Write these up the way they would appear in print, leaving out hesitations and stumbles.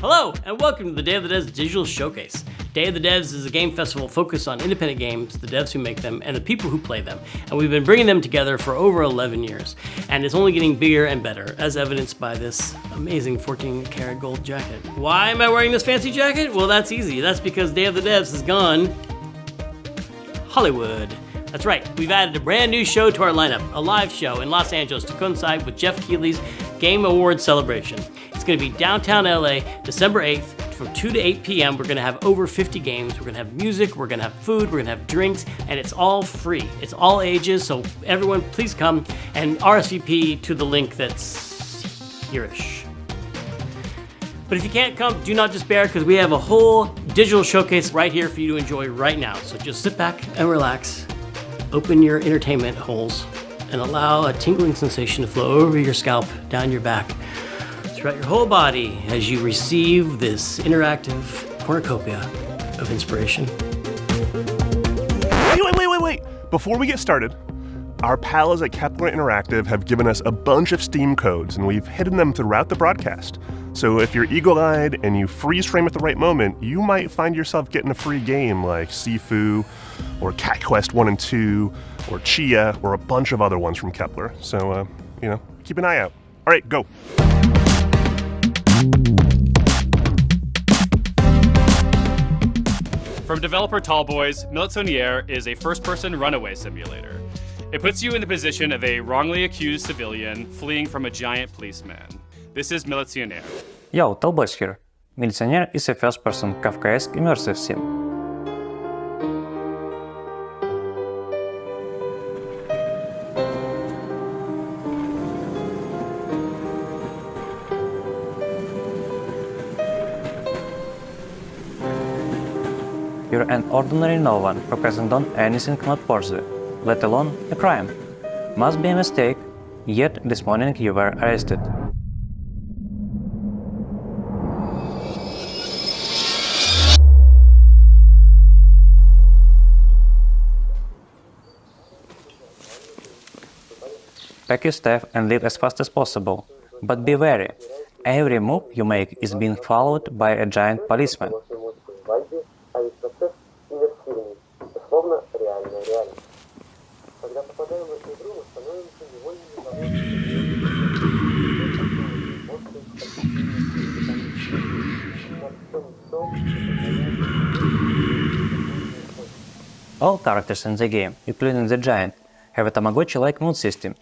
Hello, and welcome to the Day of the Devs Digital Showcase. Day of the Devs is a game festival focused on independent games, the devs who make them, and the people who play them. And we've been bringing them together for over 11 years. And it's only getting bigger and better, as evidenced by this amazing 14-karat gold jacket. Why am I wearing this fancy jacket? Well, that's easy. That's because Day of the Devs has gone Hollywood. That's right, we've added a brand new show to our lineup, a live show in Los Angeles to coincide with Jeff Keighley's Game Awards celebration. It's going to be downtown LA, December 8th, from 2 to 8 p.m. We're going to have over 50 games. We're going to have music, we're going to have food, we're going to have drinks, and it's all free. It's all ages, so everyone please come and RSVP to the link that's here-ish. But if you can't come, do not despair, because we have a whole digital showcase right here for you to enjoy right now. So just sit back and relax, open your entertainment holes, and allow a tingling sensation to flow over your scalp, down your back, throughout your whole body as you receive this interactive cornucopia of inspiration. Wait! Before we get started, our pals at Kepler Interactive have given us a bunch of Steam codes, and we've hidden them throughout the broadcast. So if you're eagle-eyed and you freeze frame at the right moment, you might find yourself getting a free game like Sifu, or Cat Quest 1 and 2, or Chia, or a bunch of other ones from Kepler. So, keep an eye out. All right, go. From developer Tallboys, Militaire is a first-person runaway simulator. It puts you in the position of a wrongly accused civilian fleeing from a giant policeman. This is Militaire. Yo, Tallboys here. Militaire is a first-person Kafkaesque immersive sim. You're an ordinary no one who hasn't done anything noteworthy, let alone a crime. Must be a mistake, yet this morning you were arrested. Pack your stuff and leave as fast as possible, but be wary. Every move you make is being followed by a giant policeman. All characters in the game, including the giant, have a Tamagotchi-like mood system.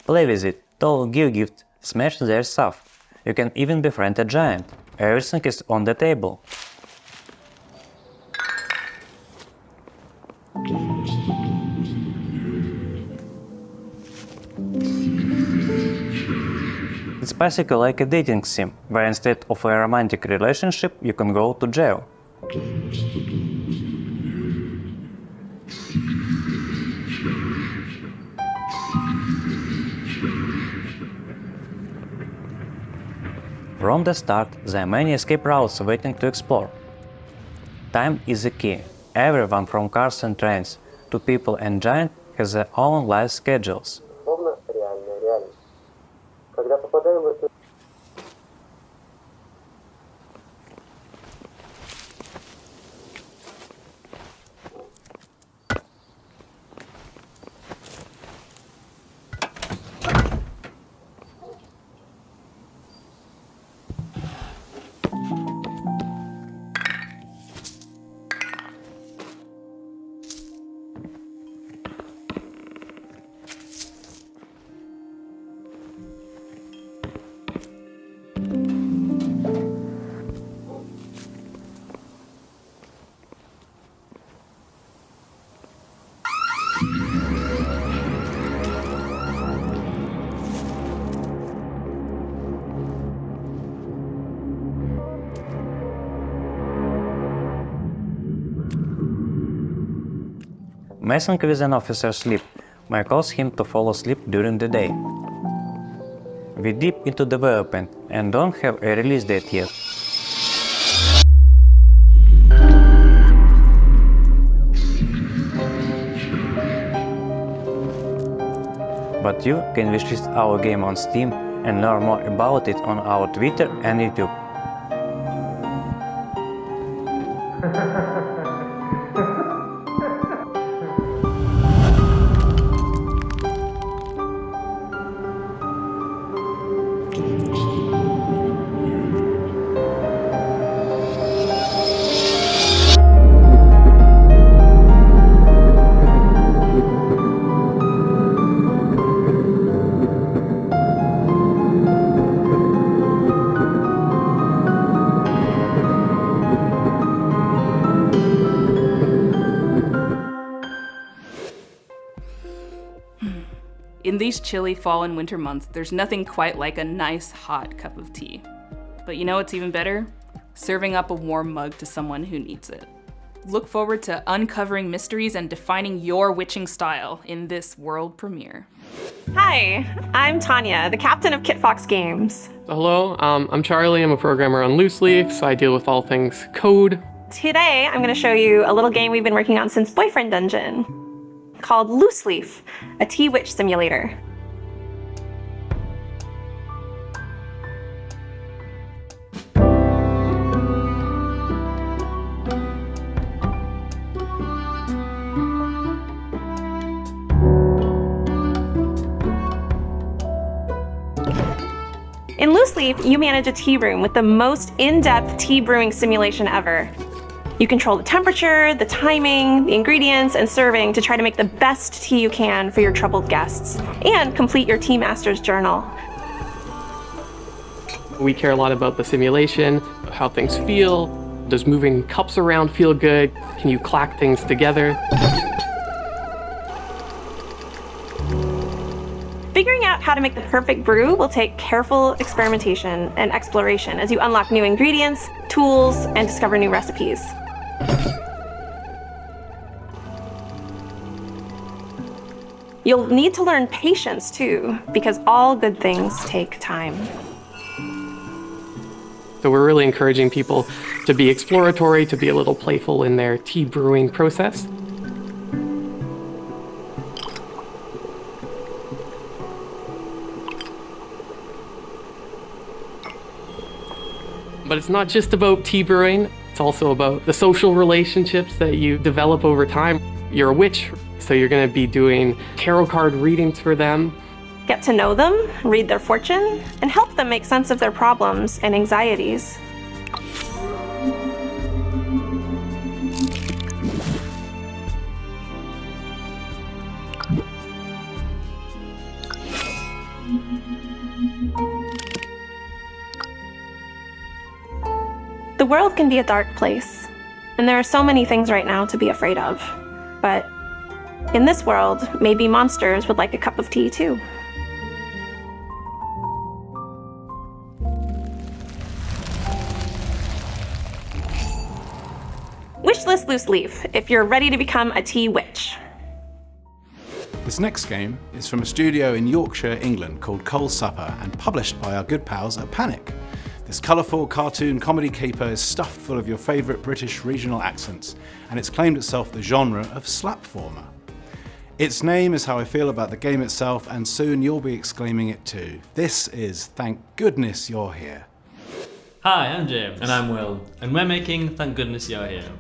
Play with it, toll, give gift, smash their stuff. You can even befriend a giant. Everything is on the table. It's basically like a dating sim, where instead of a romantic relationship, you can go to jail. From the start, there are many escape routes waiting to explore. Time is the key. Everyone from cars and trains to people and giants has their own life schedules. Messing with an officer's sleep may cause him to fall asleep during the day. We're deep into development and don't have a release date yet. But you can wishlist our game on Steam and learn more about it on our Twitter and YouTube. In these chilly fall and winter months, there's nothing quite like a nice hot cup of tea. But you know what's even better? Serving up a warm mug to someone who needs it. Look forward to uncovering mysteries and defining your witching style in this world premiere. Hi, I'm Tanya, the captain of Kit Fox Games. Hello, I'm Charlie. I'm a programmer on Loose Leaf, so I deal with all things code. Today, I'm going to show you a little game we've been working on since Boyfriend Dungeon, called Loose Leaf, a tea witch simulator. In Loose Leaf, you manage a tea room with the most in-depth tea brewing simulation ever. You control the temperature, the timing, the ingredients, and serving to try to make the best tea you can for your troubled guests, and complete your Tea Master's journal. We care a lot about the simulation, how things feel. Does moving cups around feel good? Can you clack things together? Figuring out how to make the perfect brew will take careful experimentation and exploration as you unlock new ingredients, tools, and discover new recipes. You'll need to learn patience too, because all good things take time. So we're really encouraging people to be exploratory, to be a little playful in their tea brewing process. But it's not just about tea brewing, it's also about the social relationships that you develop over time. You're a witch, so you're going to be doing tarot card readings for them. Get to know them, read their fortune, and help them make sense of their problems and anxieties. The world can be a dark place, and there are so many things right now to be afraid of. But in this world, maybe monsters would like a cup of tea too. Wishlist Loose Leaf, if you're ready to become a tea witch. This next game is from a studio in Yorkshire, England called Coal Supper and published by our good pals at Panic. This colourful cartoon comedy caper is stuffed full of your favourite British regional accents, and it's claimed itself the genre of slapformer. Its name is how I feel about the game itself, and soon you'll be exclaiming it too. This is Thank Goodness You're Here. Hi, I'm James. And I'm Will. And we're making Thank Goodness You're Here.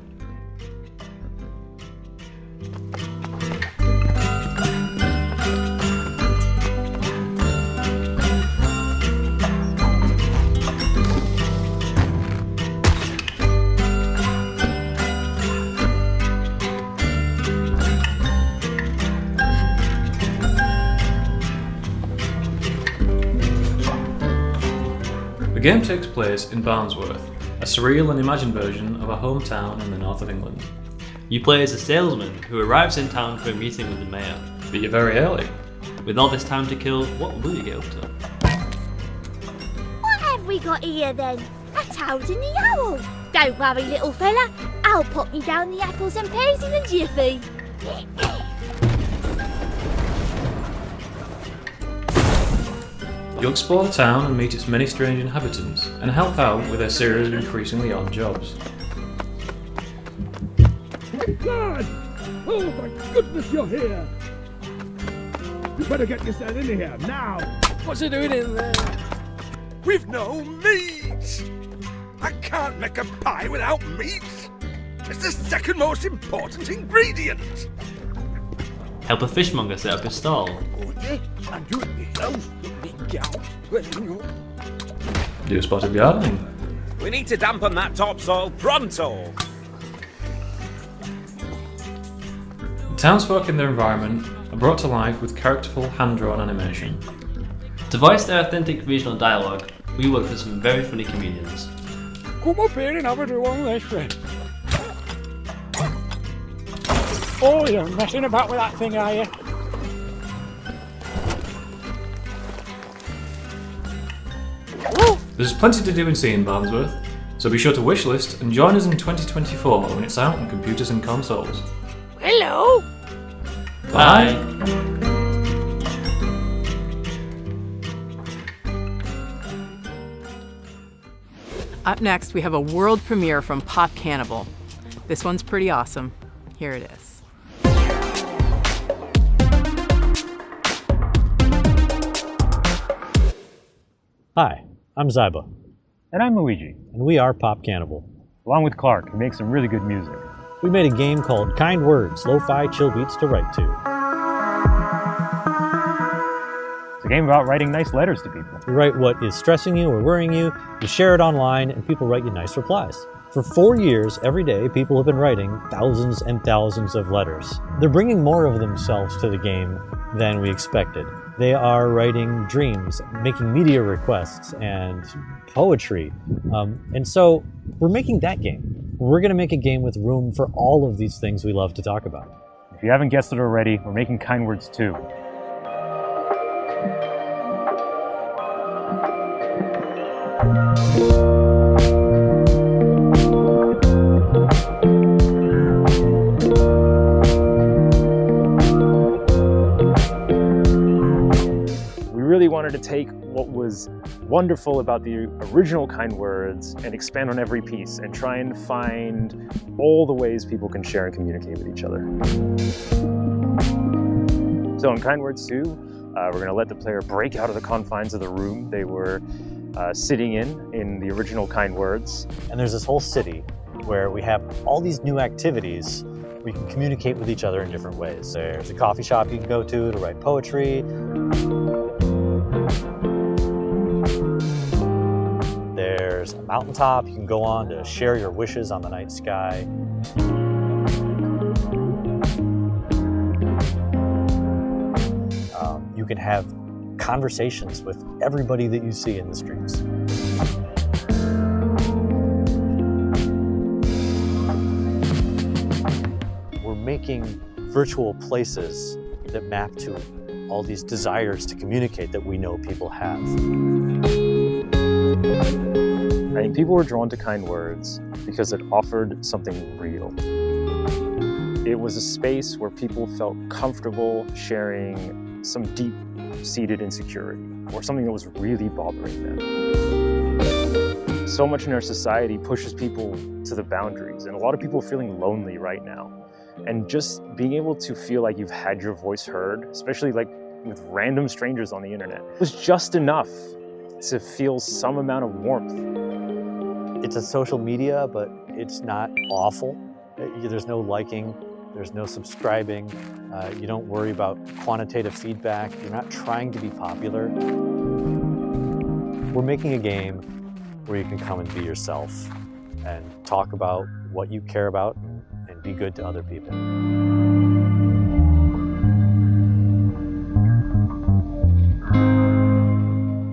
The game takes place in Barnsworth, a surreal and imagined version of a hometown in the north of England. You play as a salesman who arrives in town for a meeting with the mayor. But you're very early. With all this time to kill, what will you get up to? What have we got here then? A toad and the owl. Don't worry, little fella. I'll pop you down the apples and pears in a jiffy. You explore the town and meet its many strange inhabitants, and help out with a series of increasingly odd jobs. God! Oh my goodness, you're here! You better get yourself in here, now! What's he doing in there? We've no meat! I can't make a pie without meat! It's the second most important ingredient. Help a fishmonger set up his stall. Oh, yes, and do it yourself. Get out. Do a spot of gardening. We need to dampen that topsoil pronto. Townsfolk and their environment are brought to life with characterful hand-drawn animation. To voice their authentic regional dialogue, we worked with some very funny comedians. Come up here and have a do on this, friend. Oh, you're messing about with that thing, are you? There's plenty to do and see in Barnsworth, so be sure to wishlist and join us in 2024 when it's out on computers and consoles. Hello. Bye! Up next, we have a world premiere from Pop Cannibal. This one's pretty awesome. Here it is. Hi, I'm Zyba. And I'm Luigi, and we are Pop Cannibal. Along with Clark, we make some really good music. We made a game called Kind Words, Lo-Fi Chill Beats to Write To. It's a game about writing nice letters to people. You write what is stressing you or worrying you, you share it online, and people write you nice replies. For 4 years, every day, people have been writing thousands and thousands of letters. They're bringing more of themselves to the game than we expected. They are writing dreams, making media requests, and poetry. And so we're making that game. We're going to make a game with room for all of these things we love to talk about. If you haven't guessed it already, we're making Kind Words 2. We really wanted to take what was wonderful about the original Kind Words and expand on every piece and try and find all the ways people can share and communicate with each other. So in Kind Words 2, we're going to let the player break out of the confines of the room they were sitting in the original Kind Words. And there's this whole city where we have all these new activities. We can communicate with each other in different ways. There's a coffee shop you can go to write poetry. There's a mountaintop you can go on to share your wishes on the night sky. You can have conversations with everybody that you see in the streets. We're making virtual places that map to all these desires to communicate that we know people have. I think people were drawn to Kind Words because it offered something real. It was a space where people felt comfortable sharing some deep-seated insecurity or something that was really bothering them. So much in our society pushes people to the boundaries, and a lot of people are feeling lonely right now. And just being able to feel like you've had your voice heard, especially like with random strangers on the internet, was just enough to feel some amount of warmth. It's a social media, but it's not awful. There's no liking, there's no subscribing. You don't worry about quantitative feedback. You're not trying to be popular. We're making a game where you can come and be yourself and talk about what you care about and be good to other people.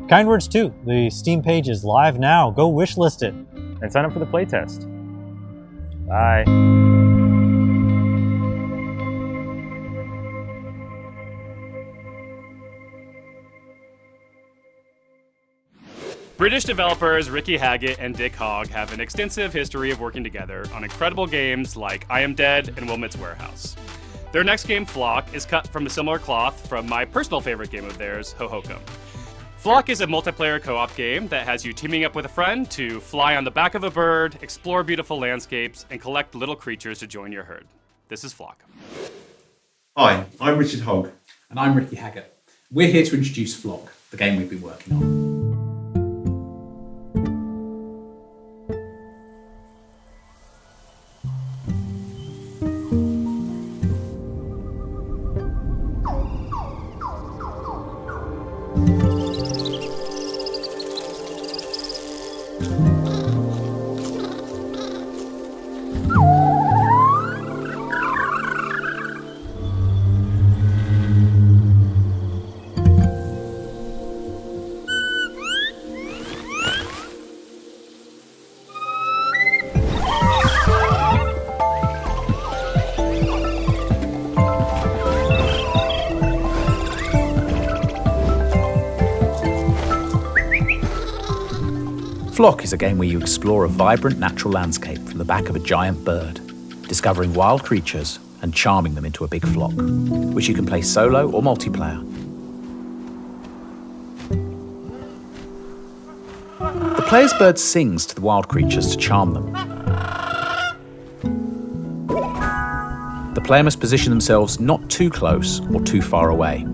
Kind Words 2, the Steam page is live now. Go wishlist it. And sign up for the playtest. Bye. British developers Ricky Haggett and Dick Hogg have an extensive history of working together on incredible games like I Am Dead and Wilmot's Warehouse. Their next game, Flock, is cut from a similar cloth from my personal favorite game of theirs, Hohokam. Flock is a multiplayer co-op game that has you teaming up with a friend to fly on the back of a bird, explore beautiful landscapes, and collect little creatures to join your herd. This is Flock. Hi, I'm Richard Hogg. And I'm Ricky Haggett. We're here to introduce Flock, the game we've been working on. Flock is a game where you explore a vibrant natural landscape from the back of a giant bird, discovering wild creatures and charming them into a big flock, which you can play solo or multiplayer. The player's bird sings to the wild creatures to charm them. The player must position themselves not too close or too far away.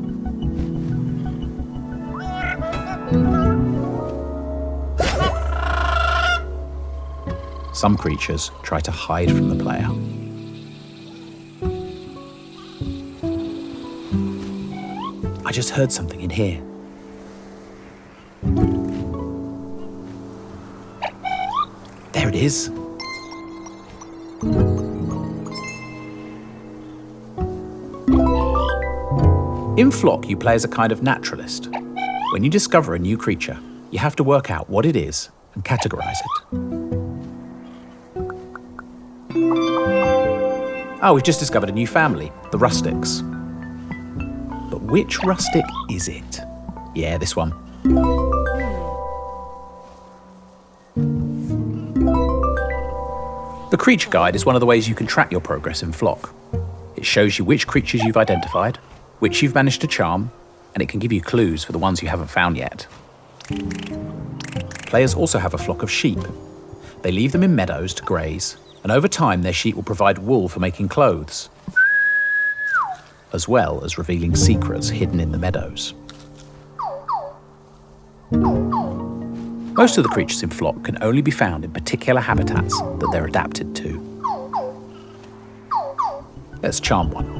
Some creatures try to hide from the player. I just heard something in here. There it is. In Flock, you play as a kind of naturalist. When you discover a new creature, you have to work out what it is and categorize it. Oh, we've just discovered a new family, the rustics. But which rustic is it? Yeah, this one. The creature guide is one of the ways you can track your progress in Flock. It shows you which creatures you've identified, which you've managed to charm, and it can give you clues for the ones you haven't found yet. Players also have a flock of sheep. They leave them in meadows to graze, and over time their sheep will provide wool for making clothes, as well as revealing secrets hidden in the meadows. Most of the creatures in Flock can only be found in particular habitats that they're adapted to. Let's charm one.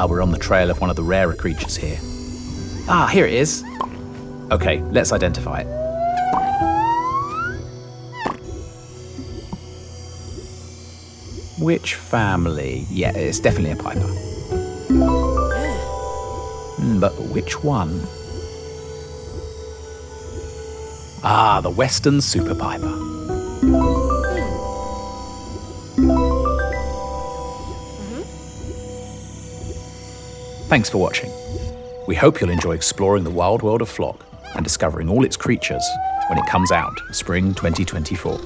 We're on the trail of one of the rarer creatures here. Here it is. Okay, let's identify it. Which family? Yeah, it's definitely a piper. But which one? The Western Super Piper. Thanks for watching. We hope you'll enjoy exploring the wild world of Flock and discovering all its creatures when it comes out spring 2024.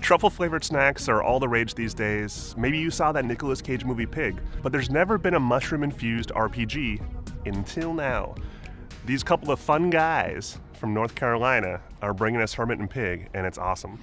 Truffle-flavored snacks are all the rage these days. Maybe you saw that Nicolas Cage movie Pig, but there's never been a mushroom-infused RPG until now. These couple of fun guys from North Carolina are bringing us Hermit and Pig, and it's awesome.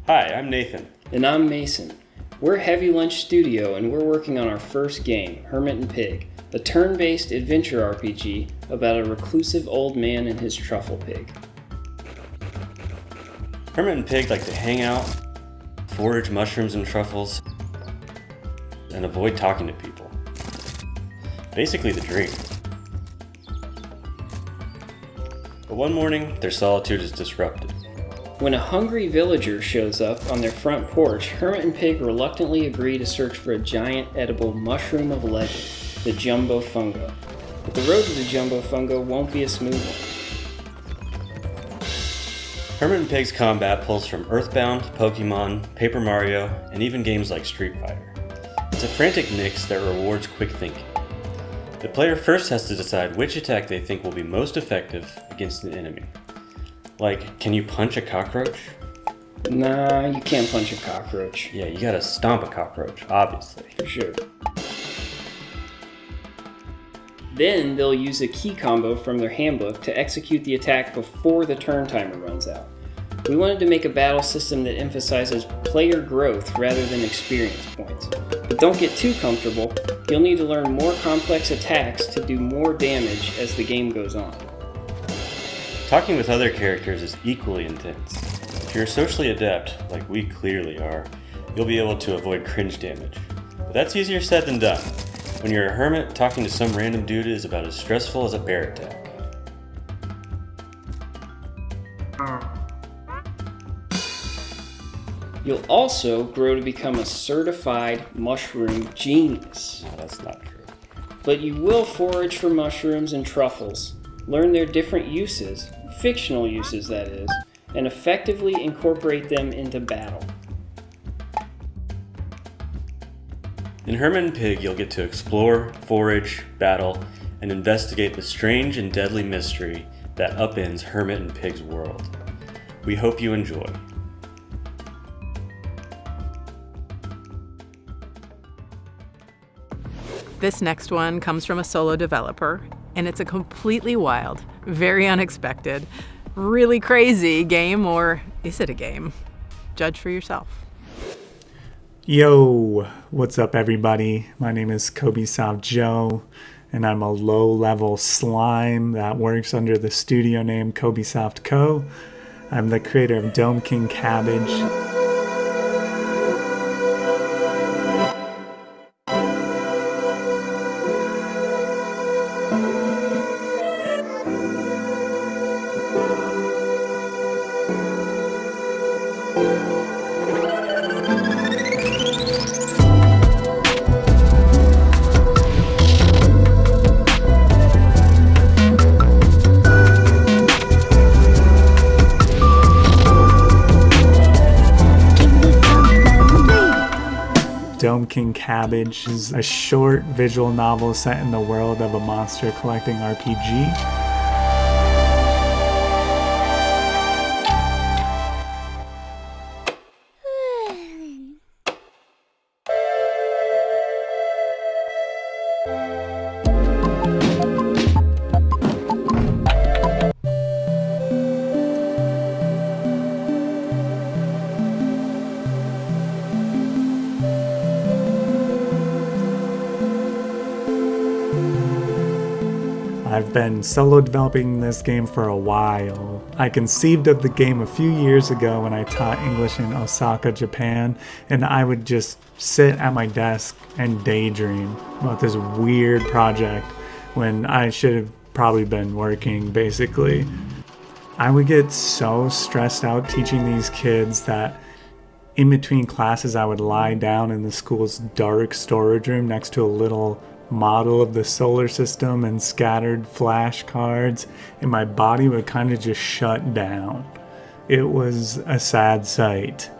Hi, I'm Nathan. And I'm Mason. We're Heavy Lunch Studio and we're working on our first game, Hermit and Pig, a turn-based adventure RPG about a reclusive old man and his truffle pig. Hermit and Pig like to hang out, forage mushrooms and truffles, and avoid talking to people. Basically the dream. But one morning, their solitude is disrupted. When a hungry villager shows up on their front porch, Hermit and Pig reluctantly agree to search for a giant edible mushroom of legend, the Jumbo Fungo. But the road to the Jumbo Fungo won't be a smooth one. Hermit and Pig's combat pulls from Earthbound, Pokemon, Paper Mario, and even games like Street Fighter. It's a frantic mix that rewards quick thinking. The player first has to decide which attack they think will be most effective against an enemy. Like, can you punch a cockroach? Nah, you can't punch a cockroach. Yeah, you gotta stomp a cockroach, obviously. For sure. Then they'll use a key combo from their handbook to execute the attack before the turn timer runs out. We wanted to make a battle system that emphasizes player growth rather than experience points. But don't get too comfortable. You'll need to learn more complex attacks to do more damage as the game goes on. Talking with other characters is equally intense. If you're socially adept, like we clearly are, you'll be able to avoid cringe damage. But that's easier said than done. When you're a hermit, talking to some random dude is about as stressful as a bear attack. You'll also grow to become a certified mushroom genius. No, that's not true. But you will forage for mushrooms and truffles, learn their different uses, fictional uses that is, and effectively incorporate them into battle. In Hermit and Pig, you'll get to explore, forage, battle, and investigate the strange and deadly mystery that upends Hermit and Pig's world. We hope you enjoy. This next one comes from a solo developer, and it's a completely wild, very unexpected, really crazy game, or is it a game? Judge for yourself. Yo, what's up everybody? My name is Kobe-Soft Joe, and I'm a low-level slime that works under the studio name Kobe-Soft Co. I'm the creator of Dome King Cabbage. Dome King Cabbage is a short visual novel set in the world of a monster collecting RPG. I've been solo developing this game for a while. I conceived of the game a few years ago when I taught English in Osaka, Japan, and I would just sit at my desk and daydream about this weird project when I should have probably been working, basically. I would get so stressed out teaching these kids that in between classes I would lie down in the school's dark storage room next to a little model of the solar system and scattered flashcards, and my body would kind of just shut down. It was a sad sight.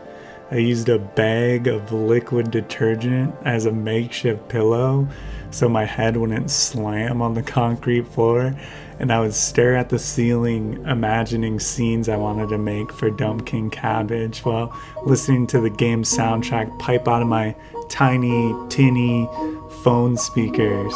I used a bag of liquid detergent as a makeshift pillow so my head wouldn't slam on the concrete floor, and I would stare at the ceiling imagining scenes I wanted to make for Dome King Cabbage while listening to the game's soundtrack pipe out of my tiny, tinny phone speakers.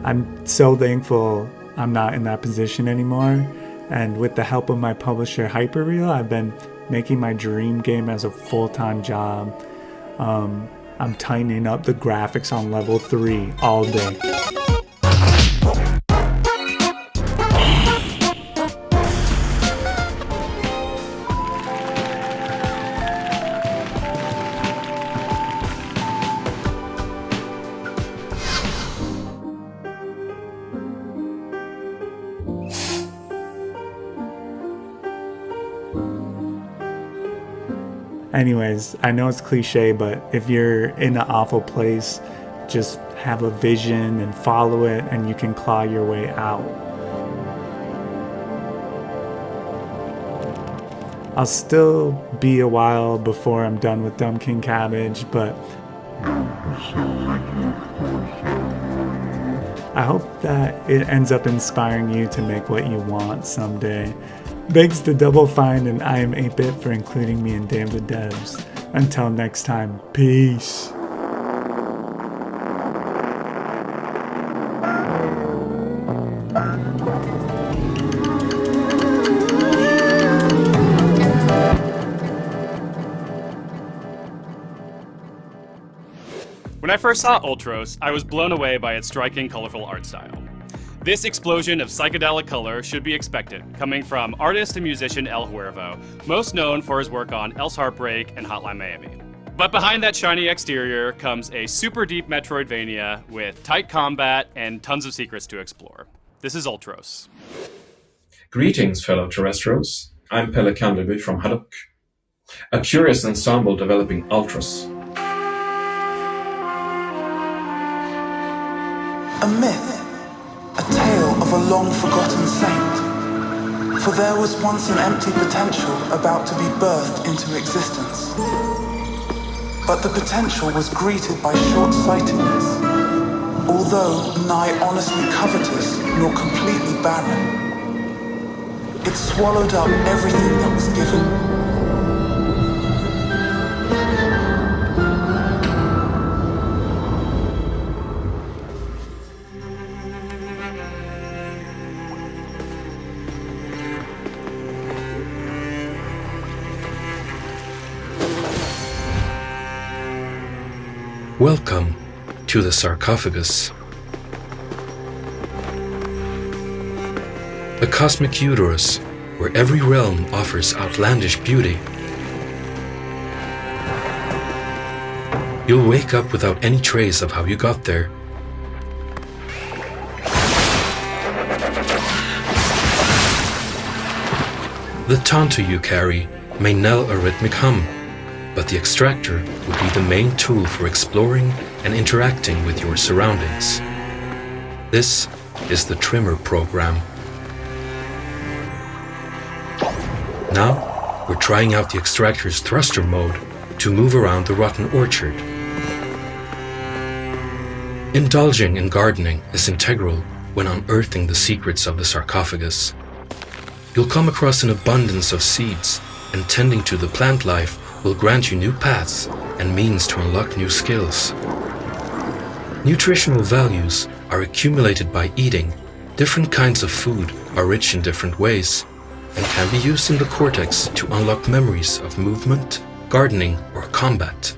I'm so thankful I'm not in that position anymore, and with the help of my publisher Hyperreal, I've been making my dream game as a full-time job. I'm tightening up the graphics on level 3 all day. Anyways, I know it's cliche, but if you're in an awful place, just have a vision and follow it, and you can claw your way out. I'll still be a while before I'm done with Dumb King Cabbage, but I hope that it ends up inspiring you to make what you want someday. Thanks to Double Fine and I Am 8-Bit for including me in Damn the Devs. Until next time, peace. When I first saw Ultros, I was blown away by its striking, colorful art style. This explosion of psychedelic color should be expected, coming from artist and musician El Huervo, most known for his work on Else Heartbreak and Hotline Miami. But behind that shiny exterior comes a super deep Metroidvania with tight combat and tons of secrets to explore. This is Ultros. Greetings, fellow terrestrials. I'm Pelle Candleby from Haddock, a curious ensemble developing Ultros. A myth. A tale of a long-forgotten saint. For there was once an empty potential about to be birthed into existence. But the potential was greeted by short-sightedness, although nigh honestly covetous nor completely barren. It swallowed up everything that was given. Welcome to the sarcophagus. A cosmic uterus where every realm offers outlandish beauty. You'll wake up without any trace of how you got there. The tauntaun you carry may knell a rhythmic hum, but the extractor will be the main tool for exploring and interacting with your surroundings. This is the Trimmer program. Now, we're trying out the extractor's thruster mode to move around the rotten orchard. Indulging in gardening is integral when unearthing the secrets of the sarcophagus. You'll come across an abundance of seeds, and tending to the plant life will grant you new paths and means to unlock new skills. Nutritional values are accumulated by eating. Different kinds of food are rich in different ways and can be used in the cortex to unlock memories of movement, gardening, or combat.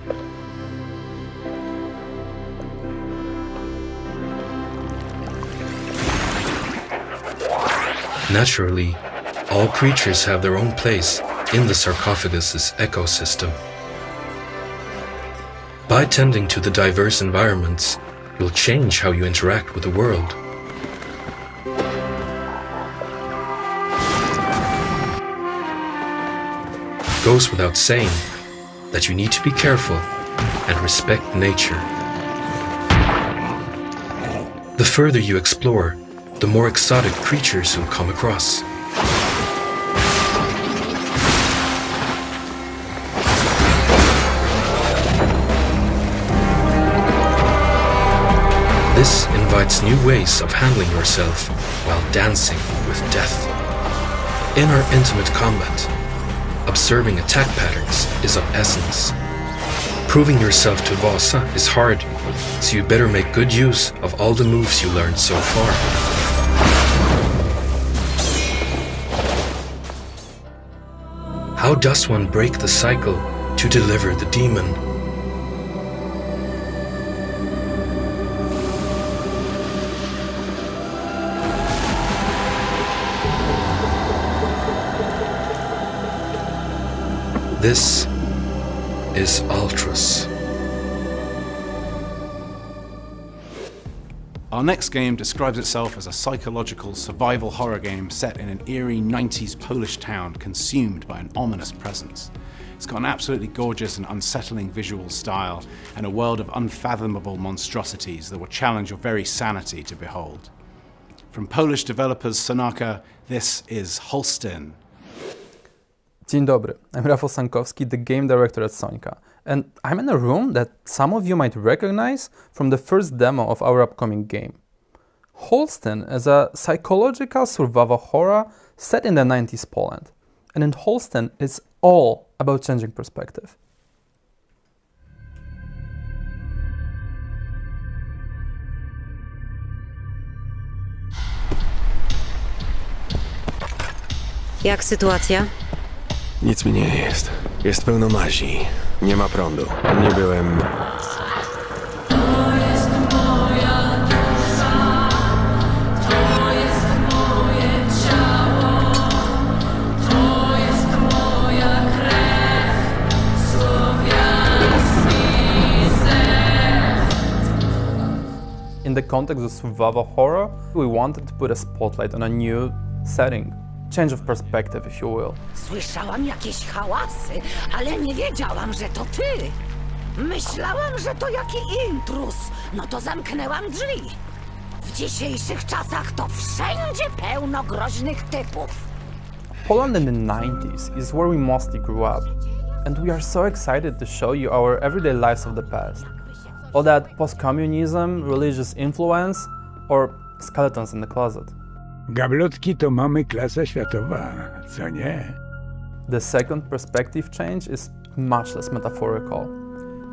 Naturally, all creatures have their own place in the sarcophagus's ecosystem. By tending to the diverse environments, you'll change how you interact with the world. It goes without saying that you need to be careful and respect nature. The further you explore, the more exotic creatures you'll come across. This invites new ways of handling yourself while dancing with death. In our intimate combat, observing attack patterns is of essence. Proving yourself to Vasa is hard, so you better make good use of all the moves you learned so far. How does one break the cycle to deliver the demon? This is Ultros. Our next game describes itself as a psychological survival horror game set in an eerie 90s Polish town consumed by an ominous presence. It's got an absolutely gorgeous and unsettling visual style and a world of unfathomable monstrosities that will challenge your very sanity to behold. From Polish developers Sonaka, this is Holstein. Dzień dobry, I'm Rafał Sankowski, the game director at Sonika, and I'm in a room that some of you might recognize from the first demo of our upcoming game. Holstein is a psychological survival horror set in the 90s Poland, and in Holstein it's all about changing perspective. Jak sytuacja? Nic mi nie jest. Jest pełno mazi. Nie ma prądu. Nie byłem... In the context of survival horror, we wanted to put a spotlight on a new setting. Change of perspective, if you will. Słyszałam jakieś hałasy, ale nie wiedziałam, że to ty. Myślałam, że to jaki intruz. No to zamknęłam drzwi. W dzisiejszych czasach to wszędzie pełno groźnych typów. Poland in the 90s is where we mostly grew up, and we are so excited to show you our everyday lives of the past. All that post-communism, religious influence, or skeletons in the closet. Gablotki to mamy klasa światowa, co nie? The second perspective change is much less metaphorical.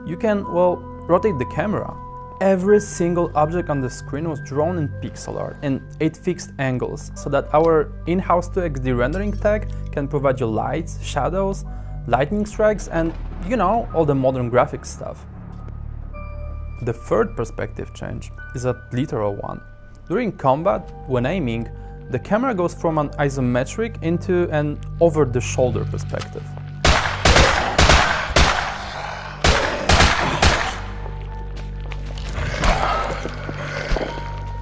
You can, well, rotate the camera. Every single object on the screen was drawn in pixel art in 8 fixed angles, so that our in-house 2XD rendering tech can provide you lights, shadows, lightning strikes, and, you know, all the modern graphics stuff. The third perspective change is a literal one. During combat, when aiming, the camera goes from an isometric into an over-the-shoulder perspective.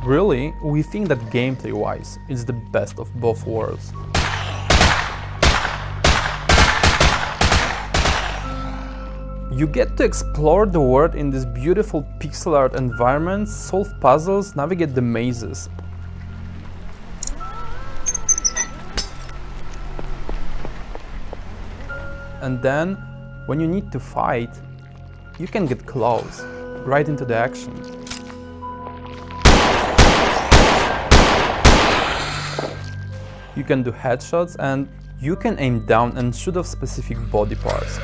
Really, we think that gameplay-wise, it's the best of both worlds. You get to explore the world in this beautiful pixel art environment, solve puzzles, navigate the mazes. And then, when you need to fight, you can get close, right into the action. You can do headshots and you can aim down and shoot off specific body parts.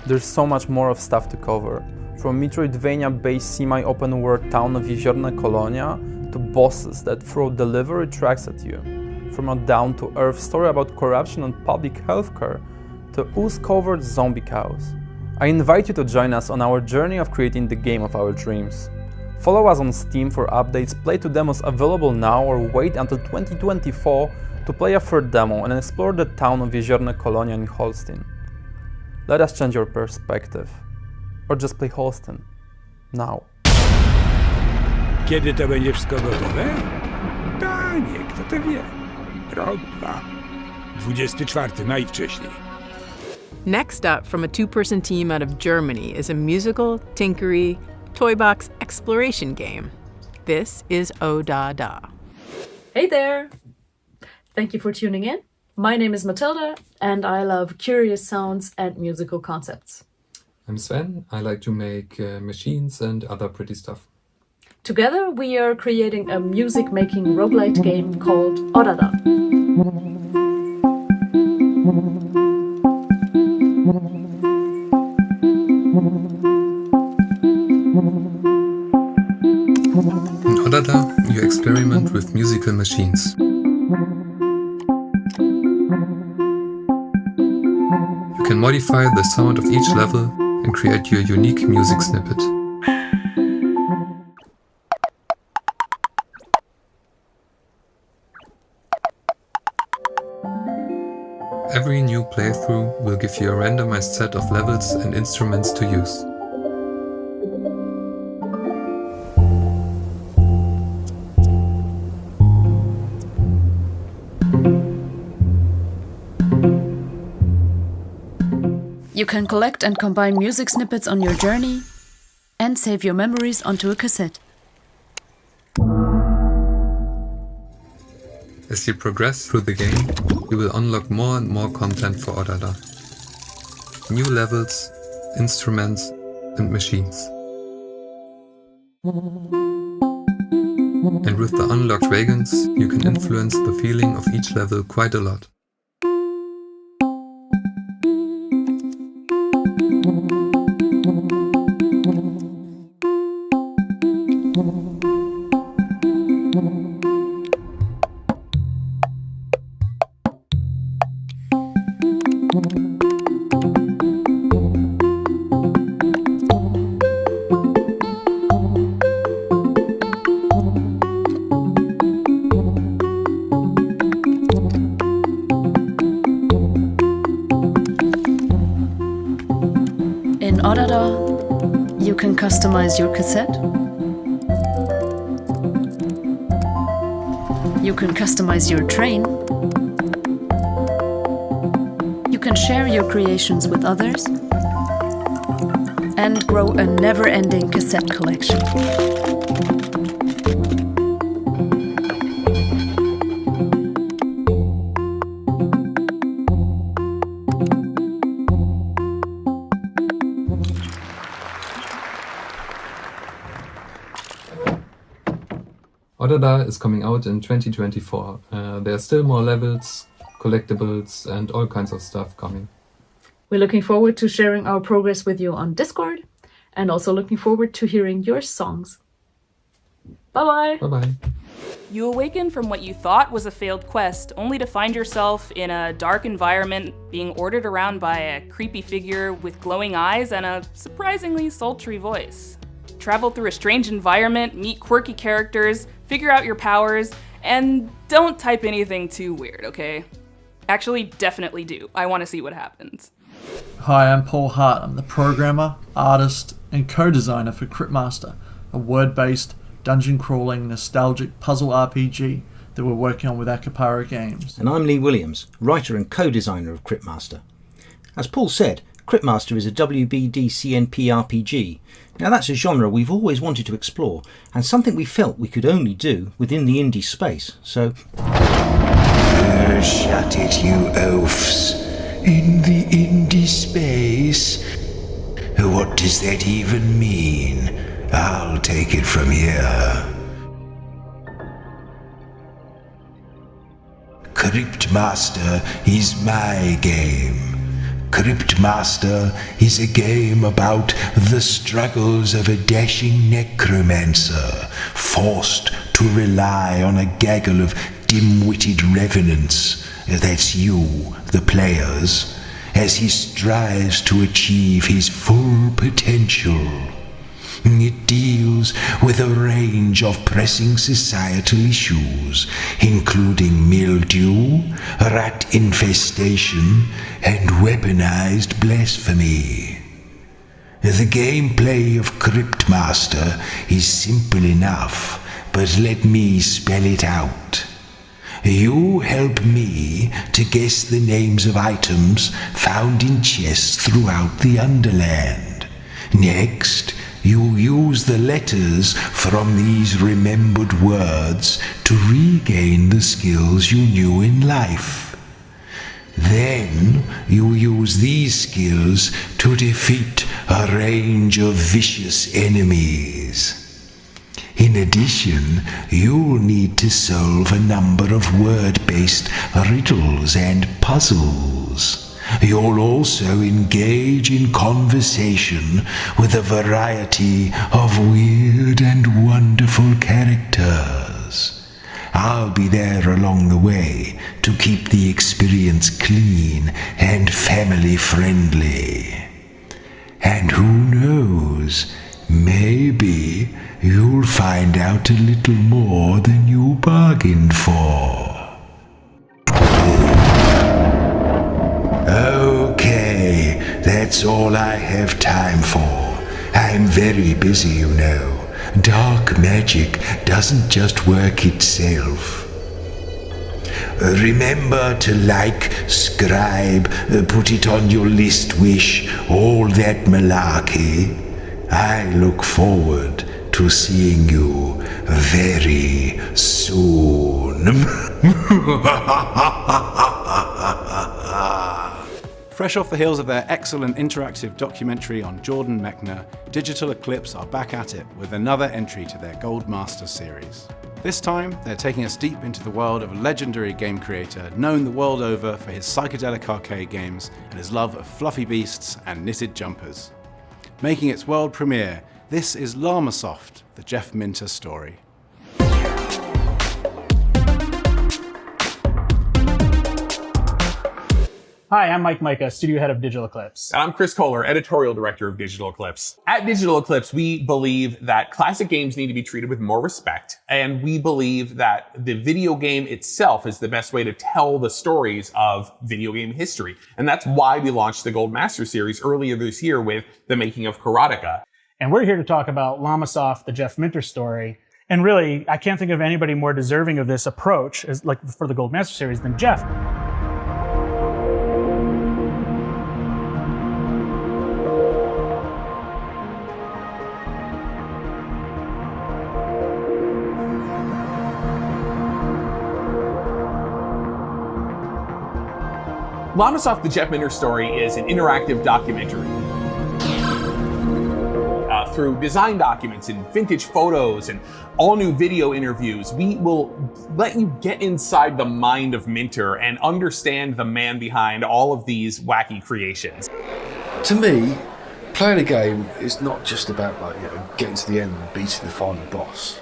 There's so much more of stuff to cover, from Metroidvania-based semi-open world town of Jeziorna Kolonia to bosses that throw delivery tracks at you, from a down-to-earth story about corruption and public healthcare to ooze-covered zombie cows. I invite you to join us on our journey of creating the game of our dreams. Follow us on Steam for updates, play 2 demos available now, or wait until 2024 to play a 3rd demo and explore the town of Jeziorna Kolonia in Holstein. Let us change your perspective. Or just play Holstein. Now. Kiedy to będzie wszystko gotowe? Panie, kto to wie? Rok, 2. 24 najwcześniej. Next up, from a 2-person team out of Germany, is a musical, tinkery, toy box exploration game. This is O Da Da. Hey there! Thank you for tuning in. My name is Matilda, and I love curious sounds and musical concepts. I'm Sven. I like to make machines and other pretty stuff. Together, we are creating a music-making roguelite game called O Da Da. In O Da Da, you experiment with musical machines. You can modify the sound of each level and create your unique music snippet. Every new playthrough will give you a randomized set of levels and instruments to use. You can collect and combine music snippets on your journey and save your memories onto a cassette. As you progress through the game, you will unlock more and more content for Odada. New levels, instruments, and machines. And with the unlocked wagons, you can influence the feeling of each level quite a lot. In Odada, you can customize your cassette. You can customize your train. You can share your creations with others. And grow a never-ending cassette collection. Odada is coming out in 2024. There are still more levels, collectibles, and all kinds of stuff coming. We're looking forward to sharing our progress with you on Discord and also looking forward to hearing your songs. Bye-bye. Bye-bye. You awaken from what you thought was a failed quest, only to find yourself in a dark environment being ordered around by a creepy figure with glowing eyes and a surprisingly sultry voice. Travel through a strange environment, meet quirky characters, figure out your powers, and don't type anything too weird, okay? Actually, definitely do. I want to see what happens. Hi, I'm Paul Hart. I'm the programmer, artist, and co-designer for Cryptmaster, a word-based, dungeon-crawling, nostalgic puzzle RPG that we're working on with Acapara Games. And I'm Lee Williams, writer and co-designer of Cryptmaster. As Paul said, Cryptmaster is a WBD-CNP RPG. Now that's a genre we've always wanted to explore, and something we felt we could only do within the indie space, so... Shut it, you oafs. In the indie space? What does that even mean? I'll take it from here. Cryptmaster is my game. Cryptmaster is a game about the struggles of a dashing necromancer, forced to rely on a gaggle of dim-witted revenants, that's you, the players, as he strives to achieve his full potential. It deals with a range of pressing societal issues, including mildew, rat infestation, and weaponized blasphemy. The gameplay of Cryptmaster is simple enough, but let me spell it out. You help me to guess the names of items found in chests throughout the Underland. Next, you use the letters from these remembered words to regain the skills you knew in life. Then you use these skills to defeat a range of vicious enemies. In addition, you'll need to solve a number of word-based riddles and puzzles. You'll also engage in conversation with a variety of weird and wonderful characters. I'll be there along the way to keep the experience clean and family-friendly. And who knows, maybe you'll find out a little more than you bargained for. Okay, that's all I have time for. I'm very busy, you know. Dark magic doesn't just work itself. Remember to like, scribe, put it on your list wish, all that malarkey. I look forward to seeing you very soon. Fresh off the heels of their excellent interactive documentary on Jordan Mechner, Digital Eclipse are back at it with another entry to their Gold Master series. This time, they're taking us deep into the world of a legendary game creator known the world over for his psychedelic arcade games and his love of fluffy beasts and knitted jumpers. Making its world premiere, this is Llamasoft, the Jeff Minter story. Hi, I'm Mike Micah, studio head of Digital Eclipse. I'm Chris Kohler, editorial director of Digital Eclipse. At Digital Eclipse, we believe that classic games need to be treated with more respect, and we believe that the video game itself is the best way to tell the stories of video game history. And that's why we launched the Gold Master series earlier this year with The Making of Karateka. And we're here to talk about Llamasoft, the Jeff Minter story. And really, I can't think of anybody more deserving of this approach as like for the Gold Master series than Jeff. Llamasoft, the Jeff Minter story is an interactive documentary. Through design documents and vintage photos and all new video interviews, we will let you get inside the mind of Minter and understand the man behind all of these wacky creations. To me, playing a game is not just about getting to the end and beating the final boss.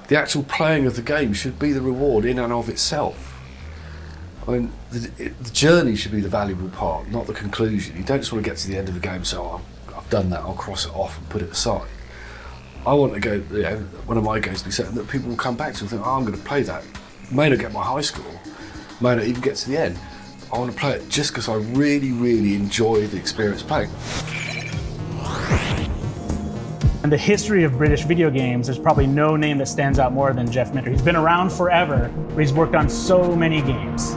The actual playing of the game should be the reward in and of itself. I mean, the journey should be the valuable part, not the conclusion. You don't just want to get to the end of the game and say, oh, I've done that, I'll cross it off and put it aside. I want to go, one of my games to be something that people will come back to and think, oh, I'm going to play that. May not get my high score, may not even get to the end. I want to play it just because I really, really enjoy the experience playing. In the history of British video games, there's probably no name that stands out more than Jeff Minter. He's been around forever, but he's worked on so many games.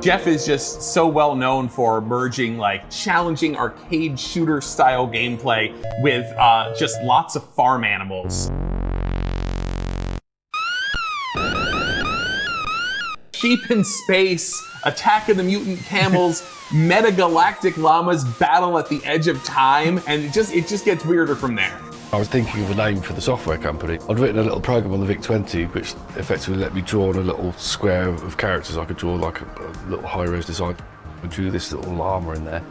Jeff is just so well known for merging challenging arcade shooter style gameplay with just lots of farm animals. Sheep in space, Attack of the Mutant Camels, metagalactic llamas battle at the edge of time, and it just gets weirder from there. I was thinking of a name for the software company. I'd written a little program on the VIC-20 which effectively let me draw on a little square of characters. I could draw like a little high-res design. I drew this little llama in there,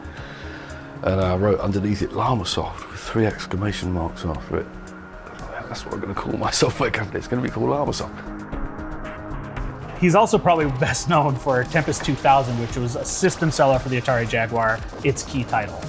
and I wrote underneath it Llamasoft with 3 exclamation marks after it. That's what I'm going to call my software company. It's going to be called Llamasoft. He's also probably best known for Tempest 2000, which was a system seller for the Atari Jaguar, its key title.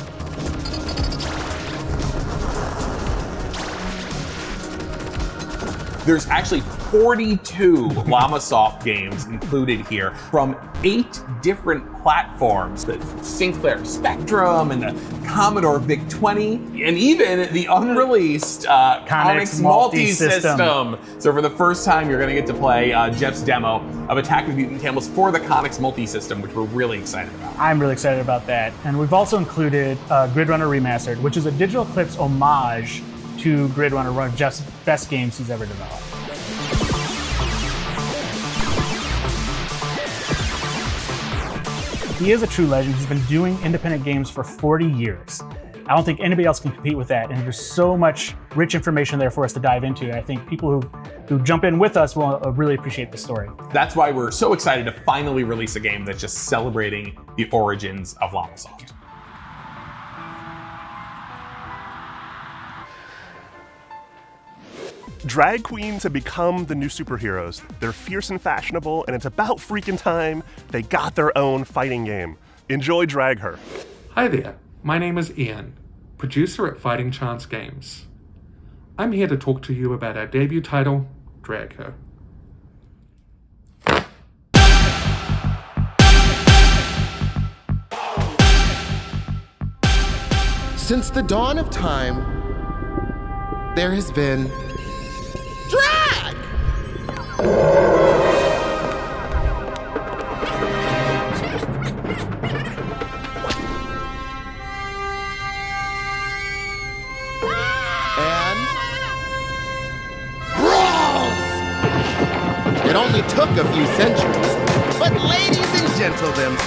There's actually 42 Llamasoft games included here from 8 different platforms, the Sinclair Spectrum and the Commodore VIC-20, and even the unreleased Conix Multi-System. So for the first time, you're going to get to play Jeff's demo of Attack of the Mutant Camels for the Conix Multi-System, which we're really excited about. I'm really excited about that. And we've also included Grid Runner Remastered, which is a Digital Eclipse homage to Grid Runner, one of Jeff's best games he's ever developed. He is a true legend. He's been doing independent games for 40 years. I don't think anybody else can compete with that, and there's so much rich information there for us to dive into. I think people who jump in with us will really appreciate the story. That's why we're so excited to finally release a game that's just celebrating the origins of Llamasoft. Drag queens have become the new superheroes. They're fierce and fashionable, and it's about freaking time they got their own fighting game. Enjoy Drag Her. Hi there, my name is Ian, producer at Fighting Chance Games. I'm here to talk to you about our debut title, Drag Her. Since the dawn of time, there has been drag! It only took a few centuries. But ladies and gentlemen,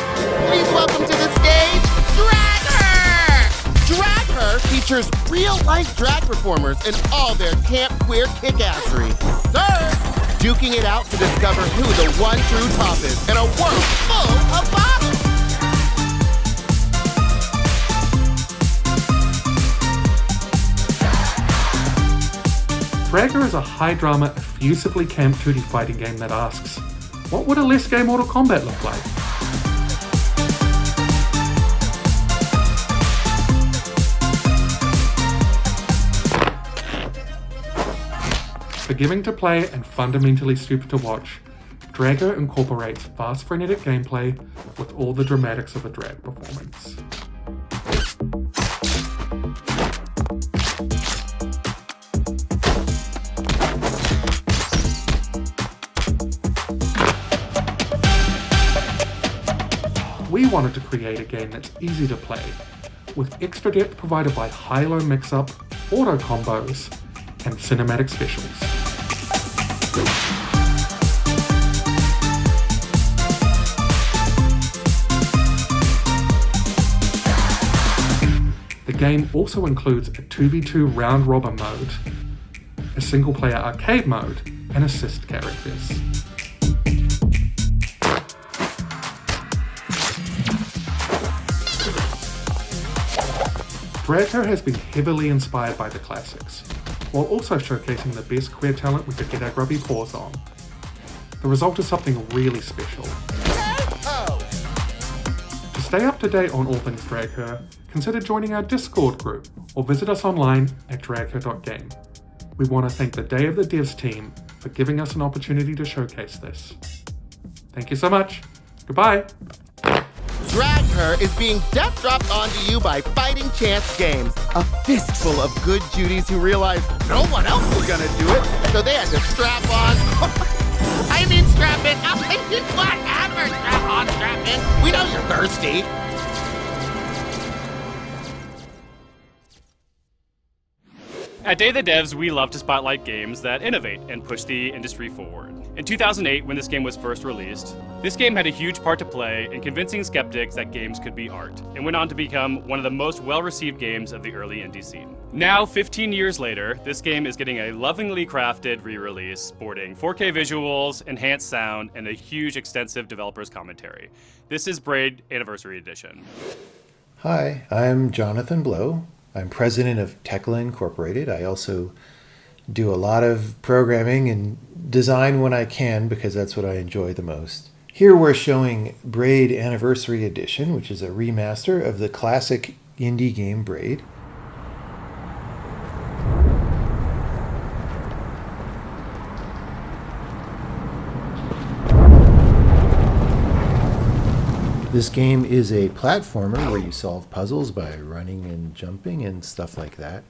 please welcome to the stage, Drag Her! Drag Her features real-life drag performers in all their camp queer kickassery. Sir, duking it out to discover who the one true top is in a world full of bottles. Dragger is a high-drama, effusively camp 2D fighting game that asks, what would a less gay Mortal Kombat look like? Forgiving to play and fundamentally stupid to watch, Dragger incorporates fast frenetic gameplay with all the dramatics of a drag performance. We wanted to create a game that's easy to play, with extra depth provided by high-low mix-up, auto combos, and cinematic specials. The game also includes a 2v2 round-robin mode, a single-player arcade mode, and assist characters. Dragher has been heavily inspired by the classics, while also showcasing the best queer talent we could get our grubby paws on. The result is something really special. To stay up to date on all things Dragher, consider joining our Discord group or visit us online at dragher.game. We want to thank the Day of the Devs team for giving us an opportunity to showcase this. Thank you so much. Goodbye. Drag Her is being death dropped onto you by Fighting Chance Games, a fistful of good Judies who realized no one else was gonna do it, so they had to strap on. I mean strap in. Whatever, strap on, strap in. We know you're thirsty. At Day of the Devs, we love to spotlight games that innovate and push the industry forward. In 2008, when this game was first released, this game had a huge part to play in convincing skeptics that games could be art, and went on to become one of the most well-received games of the early indie scene. Now, 15 years later, this game is getting a lovingly crafted re-release, sporting 4K visuals, enhanced sound, and a huge extensive developer's commentary. This is Braid Anniversary Edition. Hi, I'm Jonathan Blow. I'm president of Tekla Incorporated. I also do a lot of programming and design when I can because that's what I enjoy the most. Here we're showing Braid Anniversary Edition, which is a remaster of the classic indie game Braid. This game is a platformer where you solve puzzles by running and jumping and stuff like that.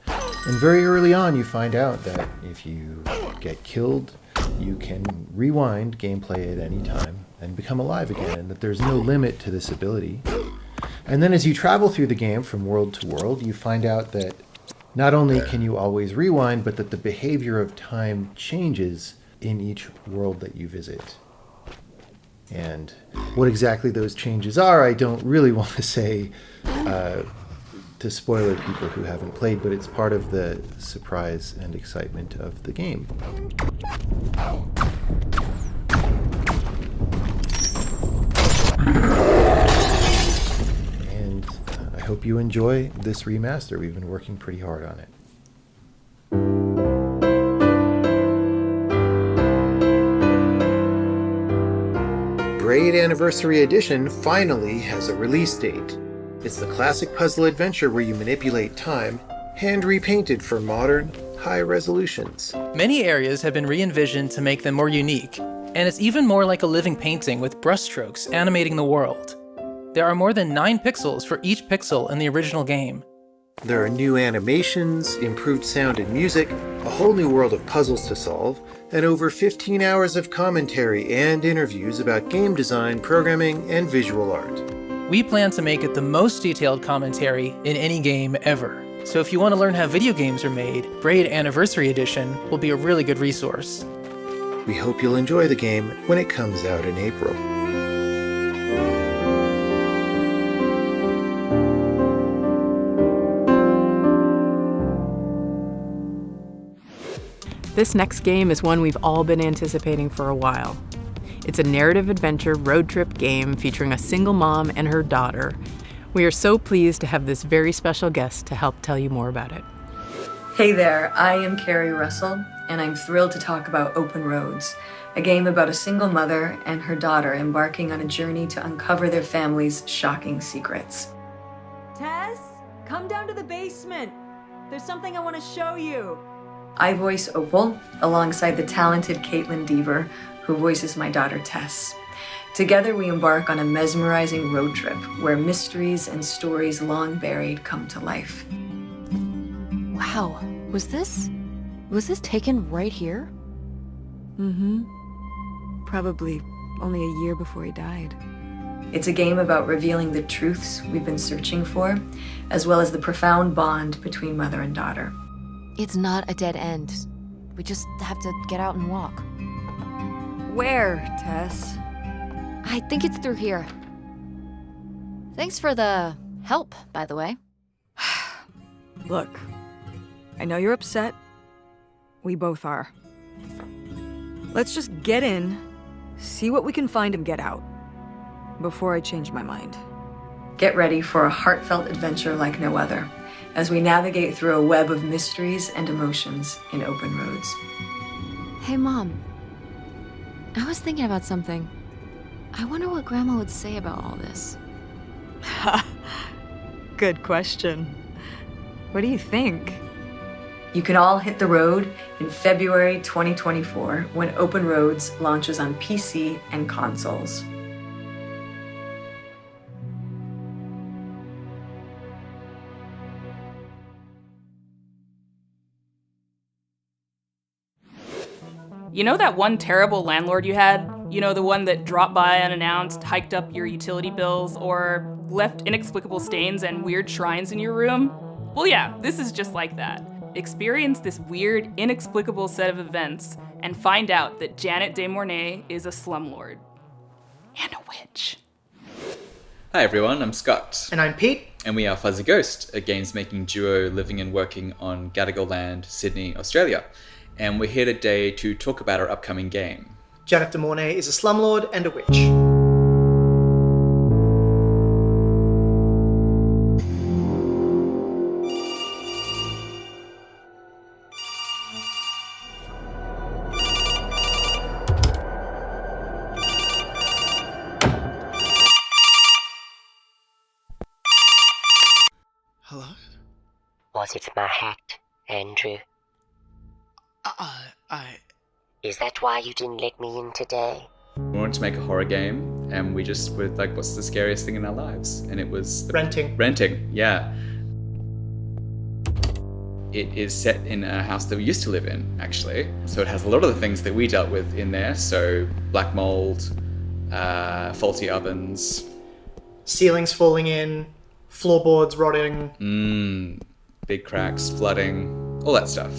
And very early on you find out that if you get killed, you can rewind gameplay at any time and become alive again, and that there's no limit to this ability. And then as you travel through the game from world to world, you find out that not only can you always rewind, but that the behavior of time changes in each world that you visit. And what exactly those changes are, I don't really want to say to spoiler people who haven't played, but it's part of the surprise and excitement of the game. And I hope you enjoy this remaster. We've been working pretty hard on it. Braid Anniversary Edition finally has a release date. It's the classic puzzle adventure where you manipulate time, hand repainted for modern, high resolutions. Many areas have been re-envisioned to make them more unique, and it's even more like a living painting with brushstrokes animating the world. There are more than 9 pixels for each pixel in the original game. There are new animations, improved sound and music, a whole new world of puzzles to solve, and over 15 hours of commentary and interviews about game design, programming, and visual art. We plan to make it the most detailed commentary in any game ever. So if you want to learn how video games are made, Braid Anniversary Edition will be a really good resource. We hope you'll enjoy the game when it comes out in April. This next game is one we've all been anticipating for a while. It's a narrative adventure road trip game featuring a single mom and her daughter. We are so pleased to have this very special guest to help tell you more about it. Hey there, I am Carrie Russell, and I'm thrilled to talk about Open Roads, a game about a single mother and her daughter embarking on a journey to uncover their family's shocking secrets. Tess, come down to the basement. There's something I want to show you. I voice Opal alongside the talented Caitlin Deaver, who voices my daughter Tess. Together we embark on a mesmerizing road trip where mysteries and stories long buried come to life. Wow, was this taken right here? Mm-hmm. Probably only a year before he died. It's a game about revealing the truths we've been searching for, as well as the profound bond between mother and daughter. It's not a dead end. We just have to get out and walk. Where, Tess? I think it's through here. Thanks for the help, by the way. Look, I know you're upset. We both are. Let's just get in, see what we can find and get out, before I change my mind. Get ready for a heartfelt adventure like no other, as we navigate through a web of mysteries and emotions in Open Roads. Hey, Mom. I was thinking about something. I wonder what Grandma would say about all this. Good question. What do you think? You can all hit the road in February 2024 when Open Roads launches on PC and consoles. You know that one terrible landlord you had? You know, the one that dropped by unannounced, hiked up your utility bills, or left inexplicable stains and weird shrines in your room? Well, yeah, this is just like that. Experience this weird, inexplicable set of events and find out that Janet de Mornay is a slumlord. And a witch. Hi everyone, I'm Scott. And I'm Pete. And we are Fuzzy Ghost, a games-making duo living and working on Gadigal Land, Sydney, Australia. And we're here today to talk about our upcoming game. Janet de Mornay is a slumlord and a witch. Hello? Was it my hat, Andrew? Is that why you didn't let me in today? We wanted to make a horror game, and we just were like, what's the scariest thing in our lives? And it was... Renting. Renting, yeah. It is set in a house that we used to live in, actually. So it has a lot of the things that we dealt with in there. So black mold, faulty ovens. Ceilings falling in, floorboards rotting. Big cracks, flooding, all that stuff.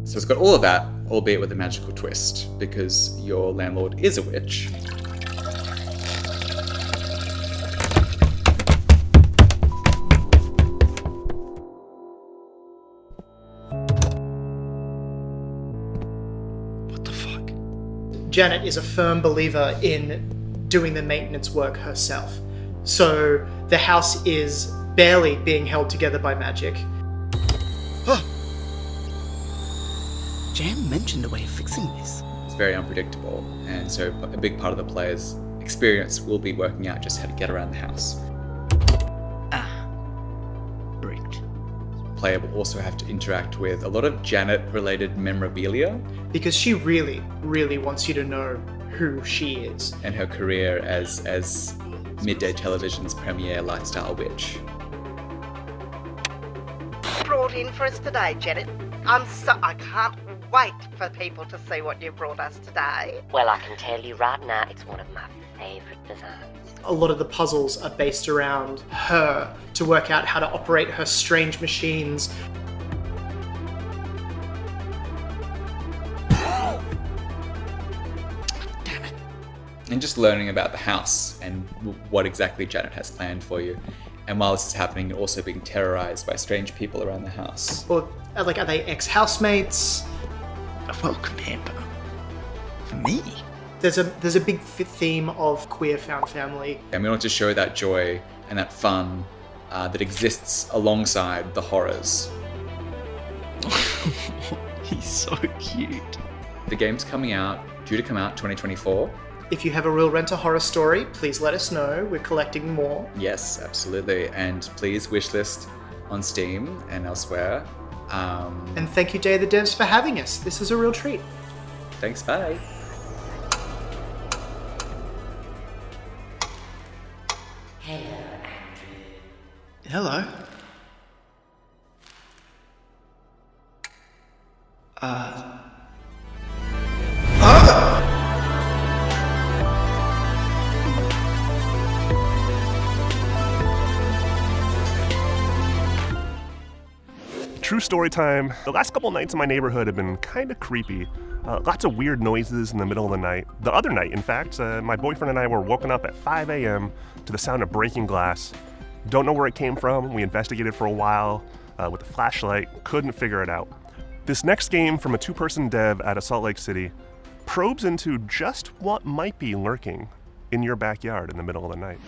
So it's got all of that, albeit with a magical twist, because your landlord is a witch. What the fuck? Janet is a firm believer in doing the maintenance work herself. So the house is barely being held together by magic. Jan mentioned a way of fixing this. It's very unpredictable, and so a big part of the player's experience will be working out just how to get around the house. Bricked. The player will also have to interact with a lot of Janet-related memorabilia. Because she really, really wants you to know who she is. And her career as midday television's premier lifestyle witch. Brought in for us today, Janet. I can't wait for people to see what you brought us today. Well, I can tell you right now, it's one of my favourite designs. A lot of the puzzles are based around her to work out how to operate her strange machines. and just learning about the house and what exactly Janet has planned for you. And while this is happening, you're also being terrorized by strange people around the house. Or, like, are they ex-housemates? Welcome here, but for me. There's a big theme of queer found family. And we want to show that joy and that fun that exists alongside the horrors. He's so cute. The game's due to come out 2024. If you have a real Rent-A-Horror story, please let us know. We're collecting more. Yes, absolutely. And please wishlist on Steam and elsewhere. And thank you, Day of the Devs, for having us. This is a real treat. Thanks, bye. Hello. True story time. The last couple nights in my neighborhood have been kind of creepy. Lots of weird noises in the middle of the night. The other night, in fact, my boyfriend and I were woken up at 5 a.m. to the sound of breaking glass. Don't know where it came from. We investigated for a while with a flashlight. Couldn't figure it out. This next game from a two-person dev out of Salt Lake City probes into just what might be lurking in your backyard in the middle of the night.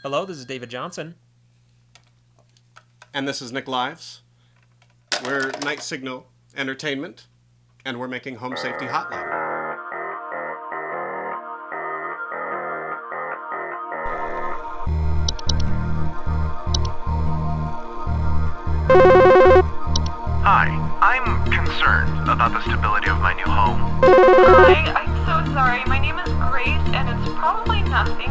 Hello, this is David Johnson. And this is Nick Lives. We're Night Signal Entertainment, and we're making Home Safety Hotline. Hi, I'm concerned about the stability of my new home. Hi, I'm so sorry. My name is Grace, and it's probably nothing.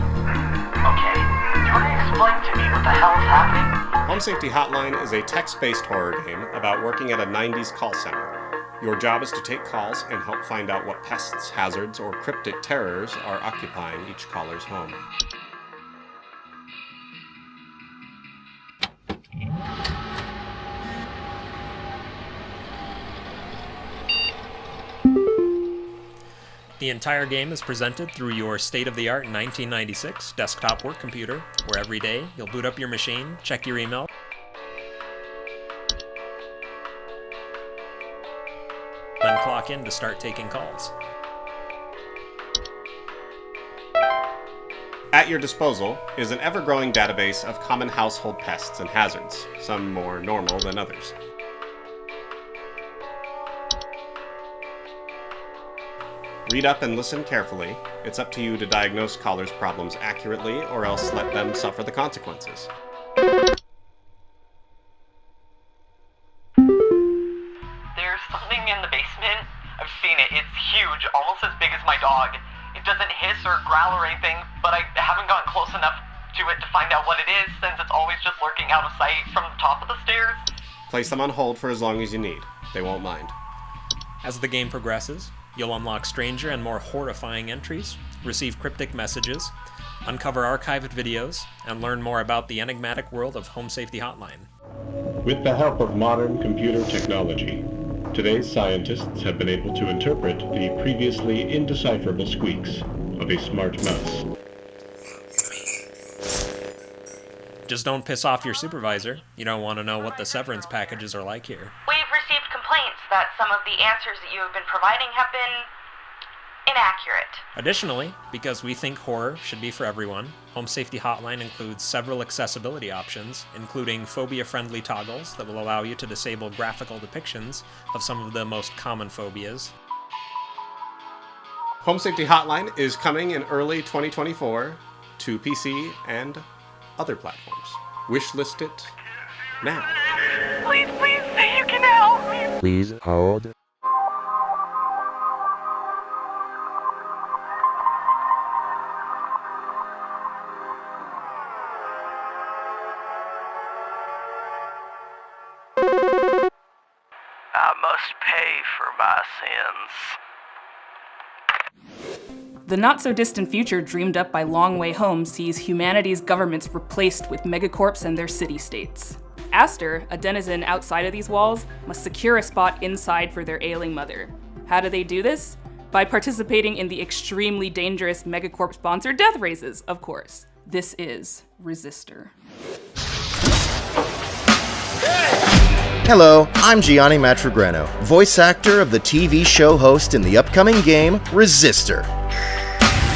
Okay, do you want to explain to me what the hell is happening? Home Safety Hotline is a text-based horror game about working at a 90s call center. Your job is to take calls and help find out what pests, hazards, or cryptic terrors are occupying each caller's home. The entire game is presented through your state-of-the-art 1996 desktop work computer, where every day you'll boot up your machine, check your email, then clock in to start taking calls. At your disposal is an ever-growing database of common household pests and hazards, some more normal than others. Read up and listen carefully. It's up to you to diagnose callers' problems accurately, or else let them suffer the consequences. There's something in the basement. I've seen it. It's huge, almost as big as my dog. It doesn't hiss or growl or anything, but I haven't gotten close enough to it to find out what it is, since it's always just lurking out of sight from the top of the stairs. Place them on hold for as long as you need. They won't mind. As the game progresses, you'll unlock stranger and more horrifying entries, receive cryptic messages, uncover archived videos, and learn more about the enigmatic world of Home Safety Hotline. With the help of modern computer technology, today's scientists have been able to interpret the previously indecipherable squeaks of a smart mouse. Just don't piss off your supervisor. You don't want to know what the severance packages are like here. We've received complaints that some of the answers that you have been providing have been inaccurate. Additionally, because we think horror should be for everyone, Home Safety Hotline includes several accessibility options, including phobia-friendly toggles that will allow you to disable graphical depictions of some of the most common phobias. Home Safety Hotline is coming in early 2024 to PC and other platforms. Wishlist it now. Please say you can help me. Please hold. I must pay for my sins. The not-so-distant future dreamed up by Long Way Home sees humanity's governments replaced with megacorps and their city-states. Aster, a denizen outside of these walls, must secure a spot inside for their ailing mother. How do they do this? By participating in the extremely dangerous megacorp-sponsored death races, of course. This is Resistor. Hello, I'm Gianni Matragrano, voice actor of the TV show host in the upcoming game, Resistor.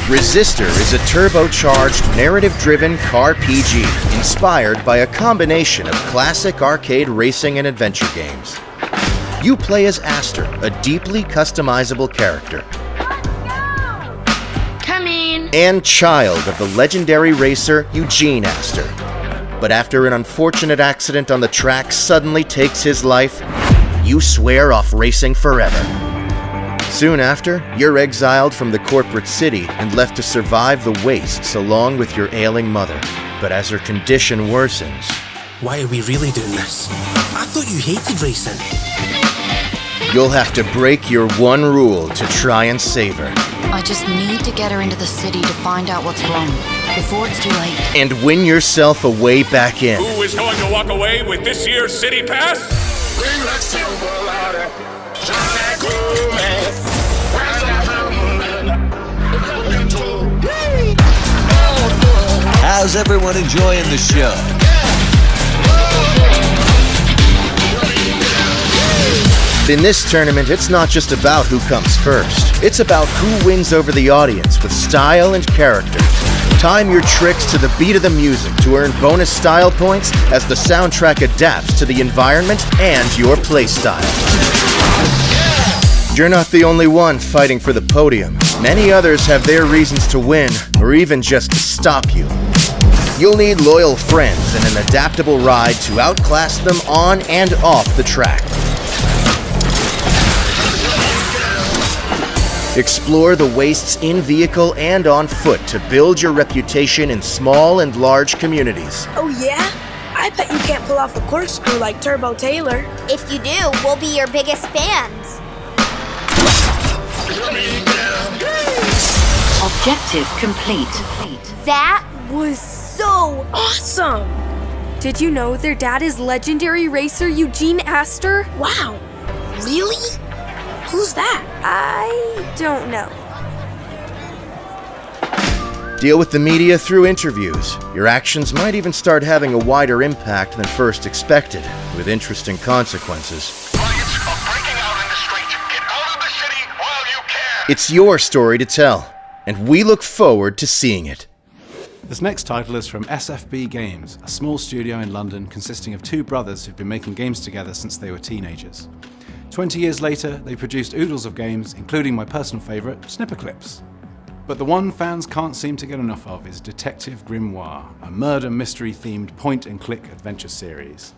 Resistor is a turbocharged, narrative-driven car PG, inspired by a combination of classic arcade racing and adventure games. You play as Aster, a deeply customizable character. Come in. And child of the legendary racer Eugene Aster. But after an unfortunate accident on the track suddenly takes his life, you swear off racing forever. Soon after, you're exiled from the corporate city and left to survive the wastes along with your ailing mother. But as her condition worsens... Why are we really doing this? I thought you hated racing. You'll have to break your one rule to try and save her. I just need to get her into the city to find out what's wrong, before it's too late. And win yourself a way back in. Who is going to walk away with this year's City Pass? Bring that silver ladder. Shine that How's everyone enjoying the show? In this tournament, it's not just about who comes first. It's about who wins over the audience with style and character. Time your tricks to the beat of the music to earn bonus style points as the soundtrack adapts to the environment and your playstyle. You're not the only one fighting for the podium. Many others have their reasons to win, or even just to stop you. You'll need loyal friends and an adaptable ride to outclass them on and off the track. Explore the wastes in vehicle and on foot to build your reputation in small and large communities. Oh yeah? I bet you can't pull off a corkscrew like Turbo Taylor. If you do, we'll be your biggest fans. Objective complete. That was so awesome! Did you know their dad is legendary racer Eugene Aster? Wow! Really? Who's that? I don't know. Deal with the media through interviews. Your actions might even start having a wider impact than first expected, with interesting consequences. It's your story to tell, and we look forward to seeing it. This next title is from SFB Games, a small studio in London consisting of two brothers who've been making games together since they were teenagers. 20 years later, they produced oodles of games, including my personal favourite, Snipperclips. But the one fans can't seem to get enough of is Detective Grimoire, a murder mystery-themed point-and-click adventure series.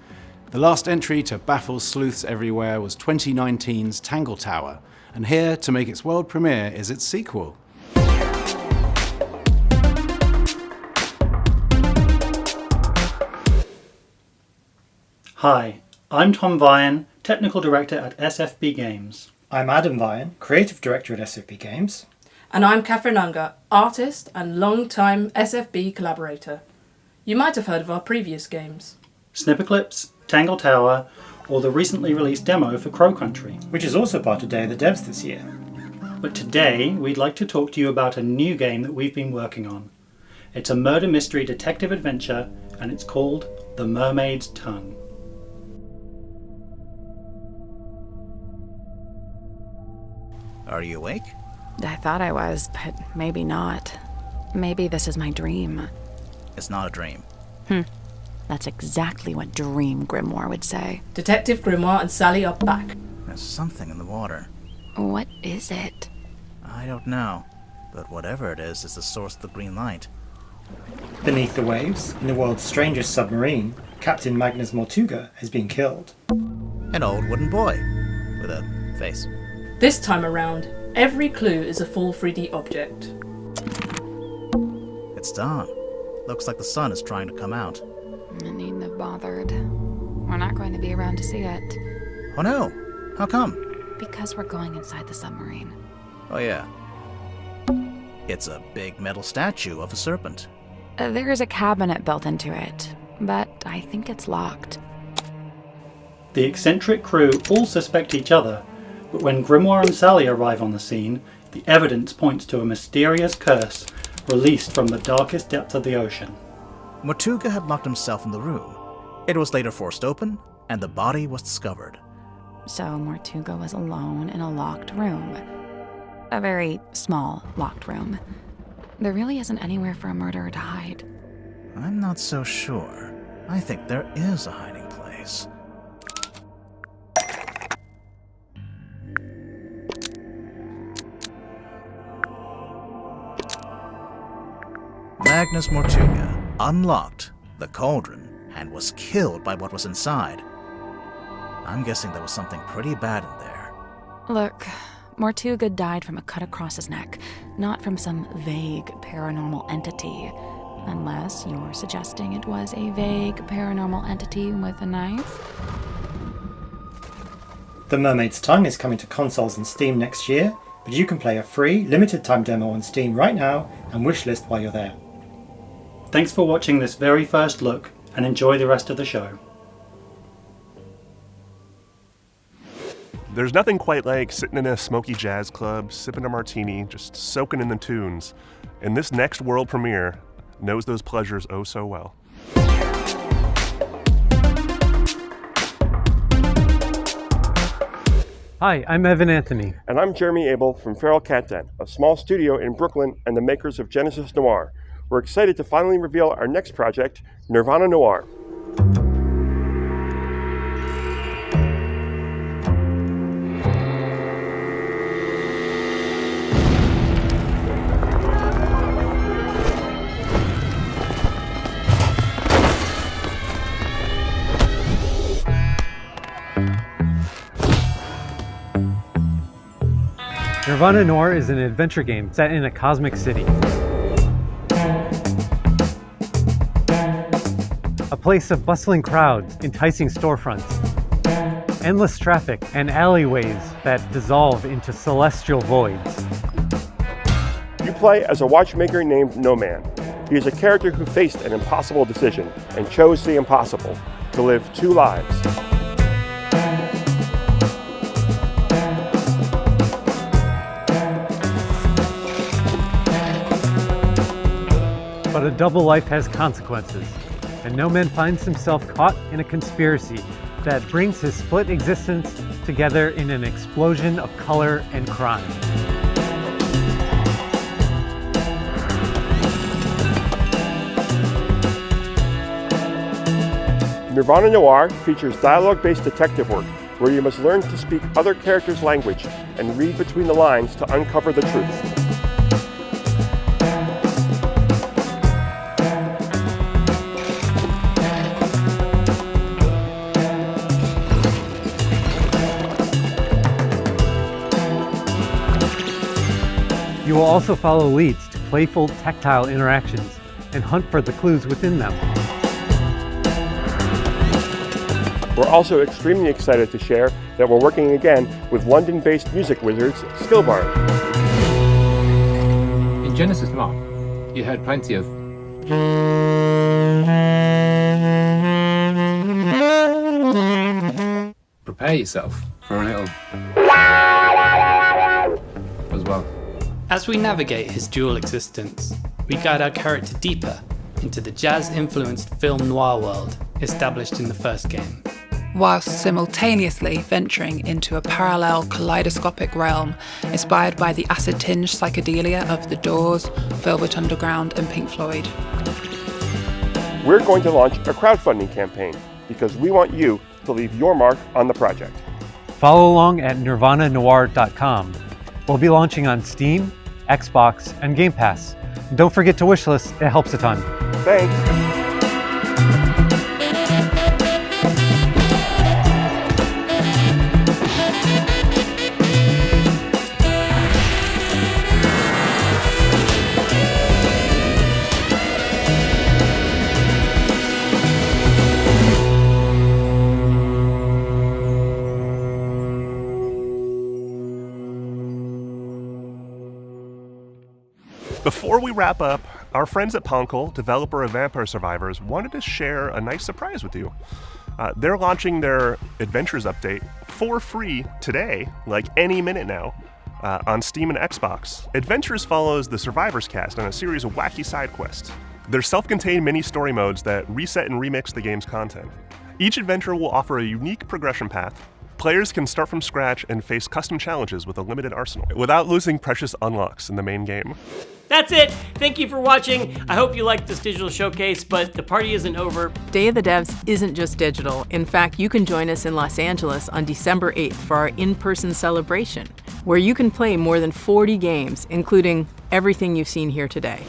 The last entry to baffle sleuths everywhere was 2019's Tangle Tower, and here to make its world premiere is its sequel. Hi, I'm Tom Vian, Technical Director at SFB Games. I'm Adam Vian, Creative Director at SFB Games. And I'm Catherine Unger, artist and long-time SFB collaborator. You might have heard of our previous games. Snipperclips, Tangle Tower, or the recently released demo for Crow Country. Which is also part of Day of the Devs this year. But today, we'd like to talk to you about a new game that we've been working on. It's a murder mystery detective adventure, and it's called The Mermaid's Tongue. Are you awake? I thought I was, but maybe not. Maybe this is my dream. It's not a dream. That's exactly what Dream Grimoire would say. Detective Grimoire and Sally are back. There's something in the water. What is it? I don't know, but whatever it is the source of the green light. Beneath the waves, in the world's strangest submarine, Captain Magnus Mortuga has been killed. An old wooden boy with a face. This time around, every clue is a full 3D object. It's dawn. Looks like the sun is trying to come out. I needn't have bothered. We're not going to be around to see it. Oh no! How come? Because we're going inside the submarine. Oh yeah. It's a big metal statue of a serpent. There is a cabinet built into it, but I think it's locked. The eccentric crew all suspect each other, but when Grimoire and Sally arrive on the scene, the evidence points to a mysterious curse released from the darkest depths of the ocean. Mortuga had locked himself in the room. It was later forced open, and the body was discovered. So Mortuga was alone in a locked room. A very small locked room. There really isn't anywhere for a murderer to hide. I'm not so sure. I think there is a hiding place. Magnus Mortuga unlocked the cauldron and was killed by what was inside. I'm guessing there was something pretty bad in there. Look, Mortuga died from a cut across his neck, not from some vague paranormal entity. Unless you're suggesting it was a vague paranormal entity with a knife? The Mermaid's Tongue is coming to consoles and Steam next year, but you can play a free, limited-time demo on Steam right now and wishlist while you're there. Thanks for watching this very first look, and enjoy the rest of the show. There's nothing quite like sitting in a smoky jazz club, sipping a martini, just soaking in the tunes. And this next world premiere knows those pleasures oh so well. Hi, I'm Evan Anthony. And I'm Jeremy Abel from Feral Cat Den, a small studio in Brooklyn and the makers of Genesis Noir. We're excited to finally reveal our next project, Nirvana Noir. Nirvana Noir is an adventure game set in a cosmic city. A place of bustling crowds, enticing storefronts, endless traffic, and alleyways that dissolve into celestial voids. You play as a watchmaker named No Man. He is a character who faced an impossible decision and chose the impossible, to live two lives. But a double life has consequences, and No Man finds himself caught in a conspiracy that brings his split existence together in an explosion of color and crime. Nirvana Noir features dialogue-based detective work, where you must learn to speak other characters' language and read between the lines to uncover the truth. You will also follow leads to playful, tactile interactions and hunt for the clues within them. We're also extremely excited to share that we're working again with London-based music wizards Skillbar. In Genesis Noir, you had plenty of prepare yourself for a little as well. As we navigate his dual existence, we guide our character deeper into the jazz-influenced film noir world established in the first game, whilst simultaneously venturing into a parallel kaleidoscopic realm inspired by the acid-tinged psychedelia of The Doors, Velvet Underground and Pink Floyd. We're going to launch a crowdfunding campaign because we want you to leave your mark on the project. Follow along at nirvananoir.com. We'll be launching on Steam, Xbox, and Game Pass. Don't forget to wishlist, it helps a ton. Thanks. Before we wrap up, our friends at Poncle, developer of Vampire Survivors, wanted to share a nice surprise with you. They're launching their Adventures update for free today, like any minute now, on Steam and Xbox. Adventures follows the Survivors cast on a series of wacky side quests. They're self-contained mini-story modes that reset and remix the game's content. Each adventure will offer a unique progression path. Players can start from scratch and face custom challenges with a limited arsenal, without losing precious unlocks in the main game. That's it. Thank you for watching. I hope you liked this digital showcase, but the party isn't over. Day of the Devs isn't just digital. In fact, you can join us in Los Angeles on December 8th for our in-person celebration, where you can play more than 40 games, including everything you've seen here today.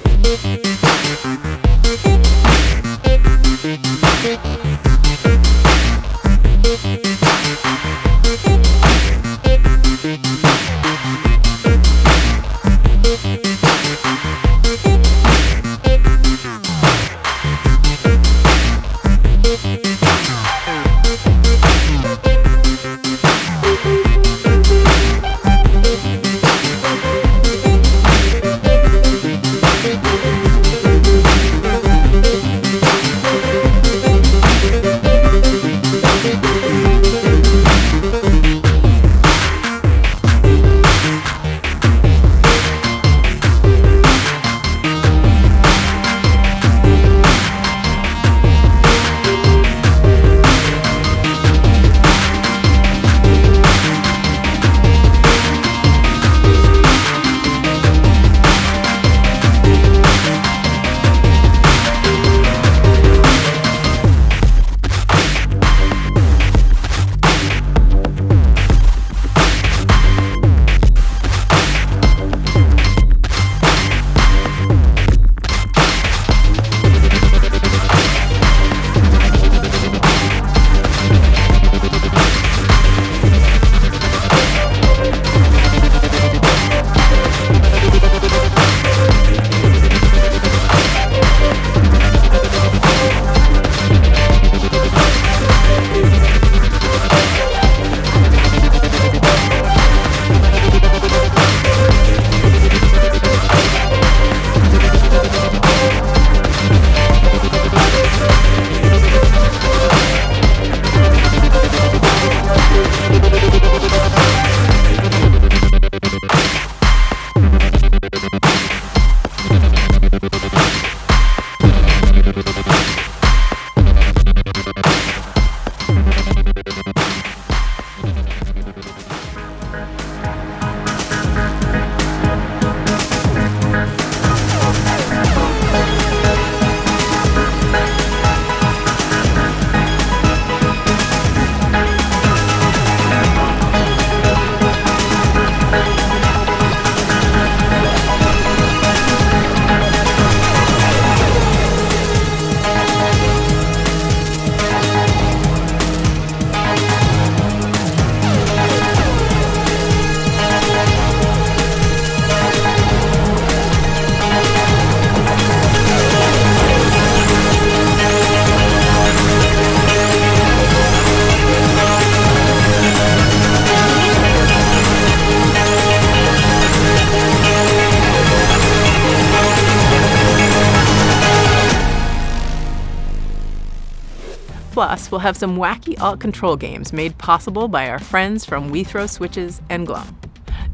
Plus, we'll have some wacky alt-control games made possible by our friends from We Throw Switches and Glum.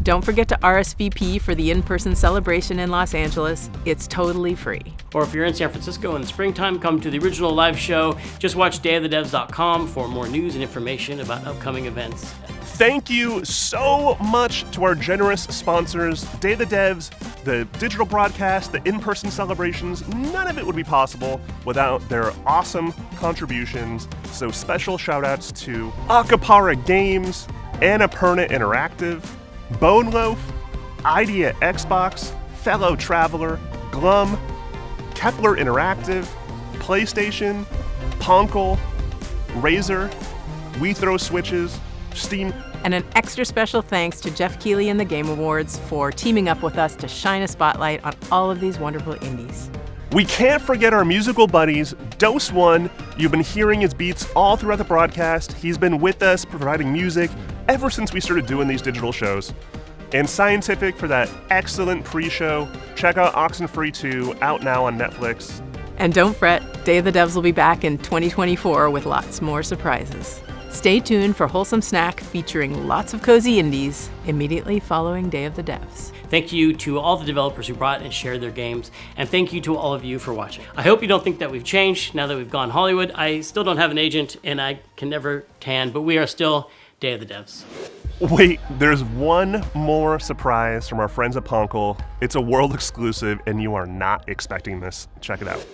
Don't forget to RSVP for the in-person celebration in Los Angeles. It's totally free. Or if you're in San Francisco in the springtime, come to the original live show. Just watch dayofthedevs.com for more news and information about upcoming events. Thank you so much to our generous sponsors, Day of the Devs, the digital broadcast, the in-person celebrations. None of it would be possible without their awesome contributions. So special shout-outs to Acapara Games, Annapurna Interactive, Bone Loaf, Idea Xbox, Fellow Traveler, Glum, Kepler Interactive, PlayStation, Poncle, Razer, We Throw Switches, Steam. And an extra special thanks to Jeff Keighley and the Game Awards for teaming up with us to shine a spotlight on all of these wonderful indies. We can't forget our musical buddies, Dose One. You've been hearing his beats all throughout the broadcast. He's been with us providing music ever since we started doing these digital shows. And Scientific for that excellent pre-show. Check out Oxenfree 2, out now on Netflix. And don't fret, Day of the Devs will be back in 2024 with lots more surprises. Stay tuned for Wholesome Snack featuring lots of cozy indies immediately following Day of the Devs. Thank you to all the developers who brought and shared their games, and thank you to all of you for watching. I hope you don't think that we've changed now that we've gone Hollywood. I still don't have an agent, and I can never tan, but we are still Day of the Devs. Wait, there's one more surprise from our friends at Punkle. It's a world exclusive, and you are not expecting this. Check it out.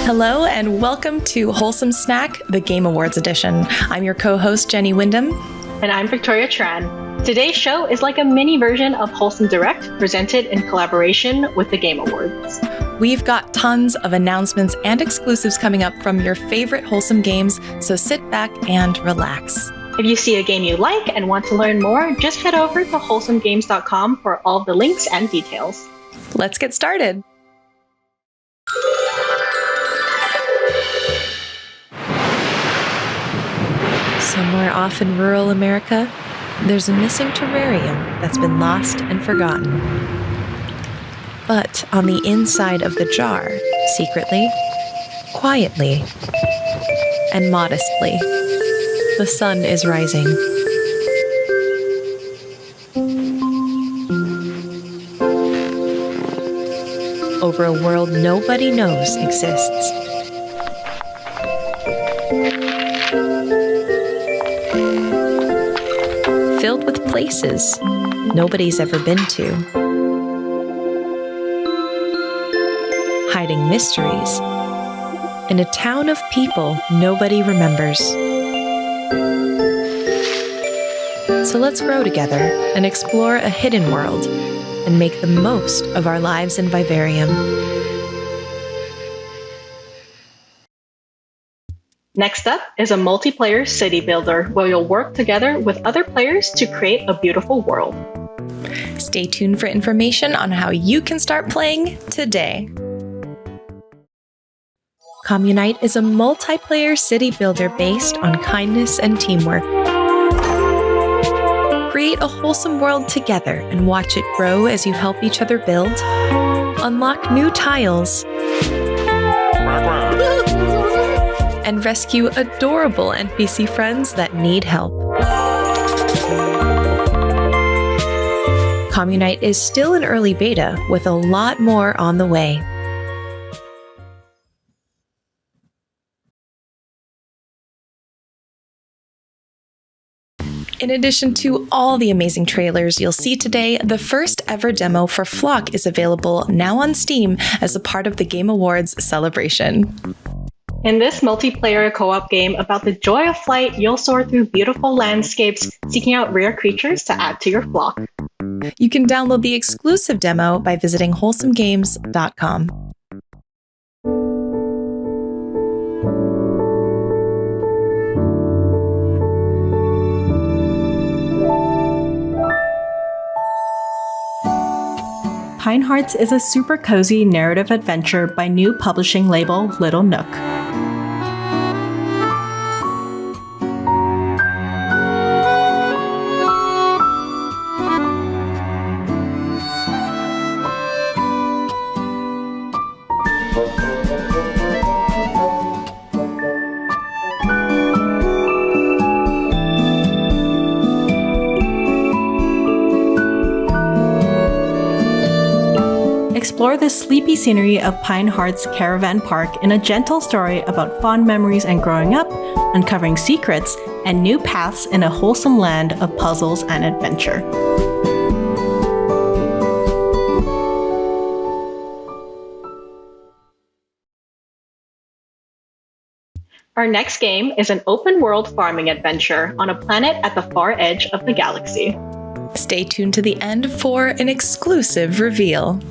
Hello and welcome to Wholesome Snack, the Game Awards edition. I'm your co-host, Jenny Wyndham. And I'm Victoria Tran. Today's show is like a mini version of Wholesome Direct, presented in collaboration with the Game Awards. We've got tons of announcements and exclusives coming up from your favorite Wholesome games, so sit back and relax. If you see a game you like and want to learn more, just head over to wholesomegames.com for all the links and details. Let's get started. Somewhere off in rural America, there's a missing terrarium that's been lost and forgotten. But on the inside of the jar, secretly, quietly, and modestly, the sun is rising. Over a world nobody knows exists. Filled with places nobody's ever been to. Hiding mysteries in a town of people nobody remembers. So let's grow together and explore a hidden world and make the most of our lives in Vivarium. Next up is a multiplayer city builder where you'll work together with other players to create a beautiful world. Stay tuned for information on how you can start playing today. Communite is a multiplayer city builder based on kindness and teamwork. Create a wholesome world together and watch it grow as you help each other build. Unlock new tiles. And rescue adorable NPC friends that need help. Communite is still in early beta with a lot more on the way. In addition to all the amazing trailers you'll see today, the first ever demo for Flock is available now on Steam as a part of the Game Awards celebration. In this multiplayer co-op game about the joy of flight, you'll soar through beautiful landscapes, seeking out rare creatures to add to your flock. You can download the exclusive demo by visiting wholesomegames.com. Pine Hearts is a super cozy narrative adventure by new publishing label Little Nook. Explore the sleepy scenery of Pine Heart's Caravan Park in a gentle story about fond memories and growing up, uncovering secrets, and new paths in a wholesome land of puzzles and adventure. Our next game is an open-world farming adventure on a planet at the far edge of the galaxy. Stay tuned to the end for an exclusive reveal.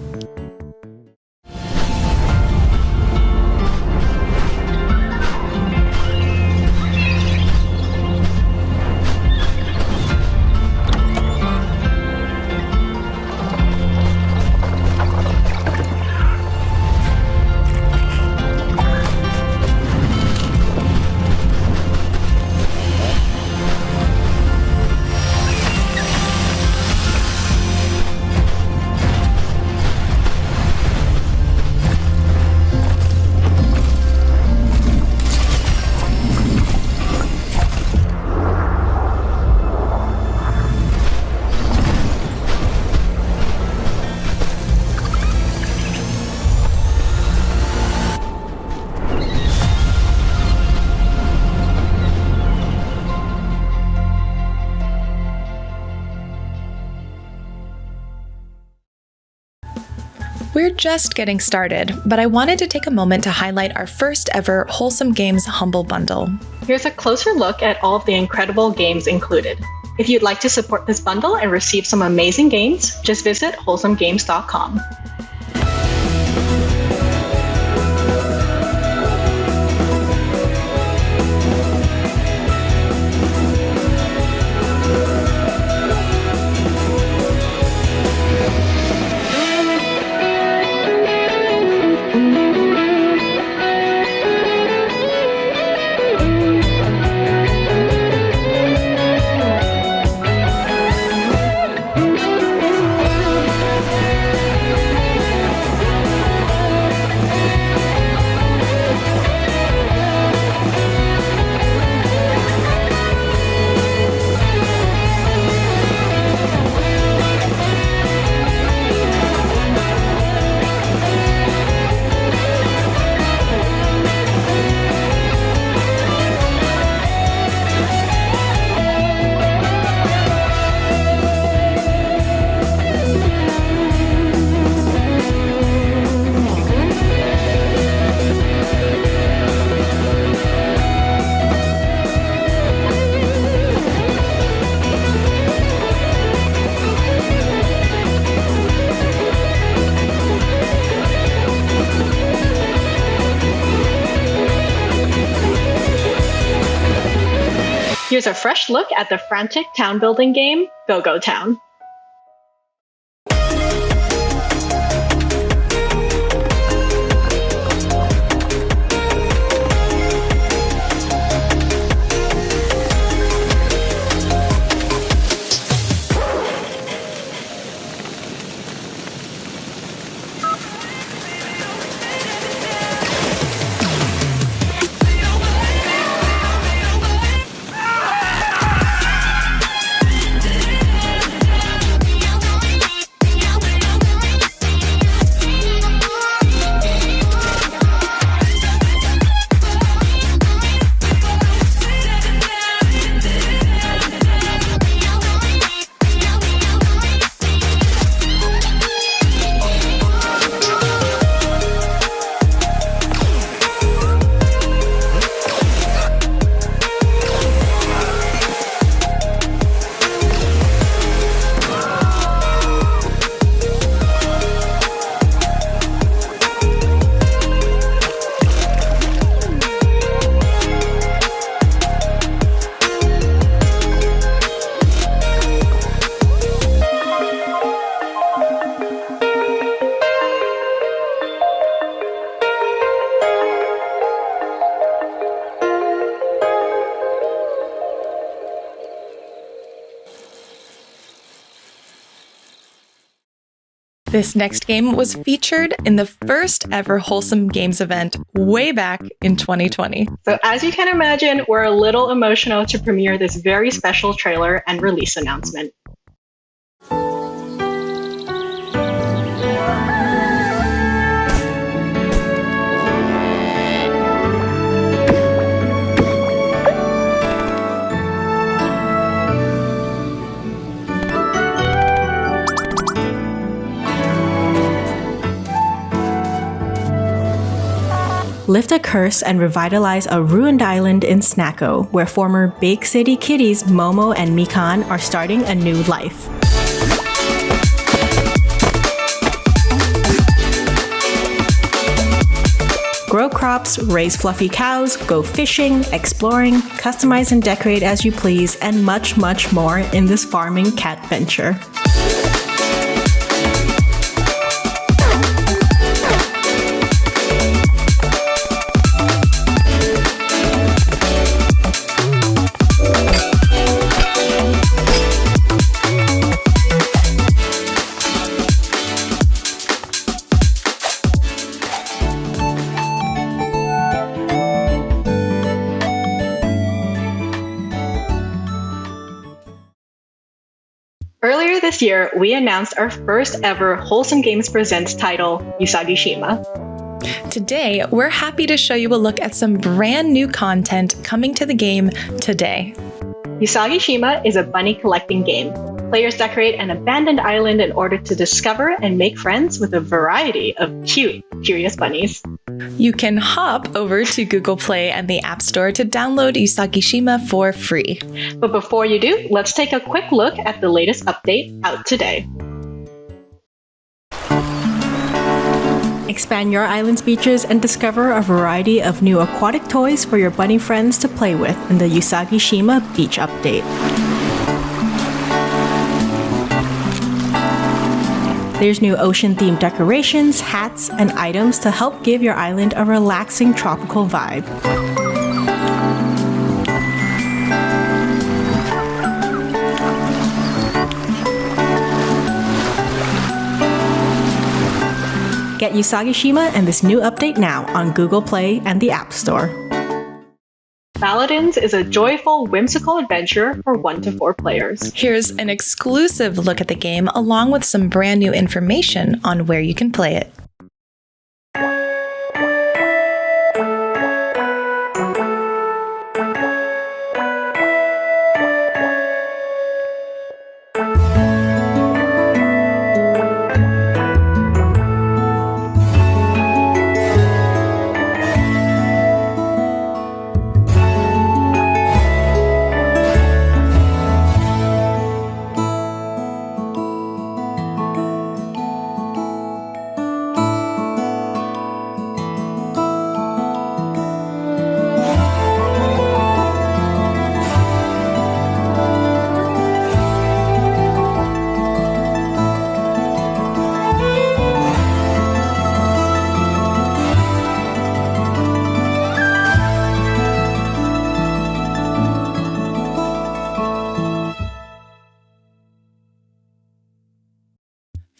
We're just getting started, but I wanted to take a moment to highlight our first ever Wholesome Games Humble Bundle. Here's a closer look at all of the incredible games included. If you'd like to support this bundle and receive some amazing games, just visit wholesomegames.com. Here's a fresh look at the frantic town building game, Go Go Town. This next game was featured in the first ever Wholesome Games event way back in 2020. So as you can imagine, we're a little emotional to premiere this very special trailer and release announcement. Lift a curse and revitalize a ruined island in Snacko, where former Big City kitties Momo and Mikan are starting a new life. Grow crops, raise fluffy cows, go fishing, exploring, customize and decorate as you please, and much, much more in this farming cat venture. Earlier this year, we announced our first ever Wholesome Games Presents title, Usagi Shima. Today, we're happy to show you a look at some brand new content coming to the game today. Usagi Shima is a bunny collecting game. Players decorate an abandoned island in order to discover and make friends with a variety of cute, curious bunnies. You can hop over to Google Play and the App Store to download Usagi Shima for free. But before you do, let's take a quick look at the latest update out today. Expand your island's beaches and discover a variety of new aquatic toys for your bunny friends to play with in the Usagi Shima Beach Update. There's new ocean-themed decorations, hats, and items to help give your island a relaxing tropical vibe. Get Usagi Shima and this new update now on Google Play and the App Store. Paladins is a joyful, whimsical adventure for 1 to 4 players. Here's an exclusive look at the game along with some brand new information on where you can play it.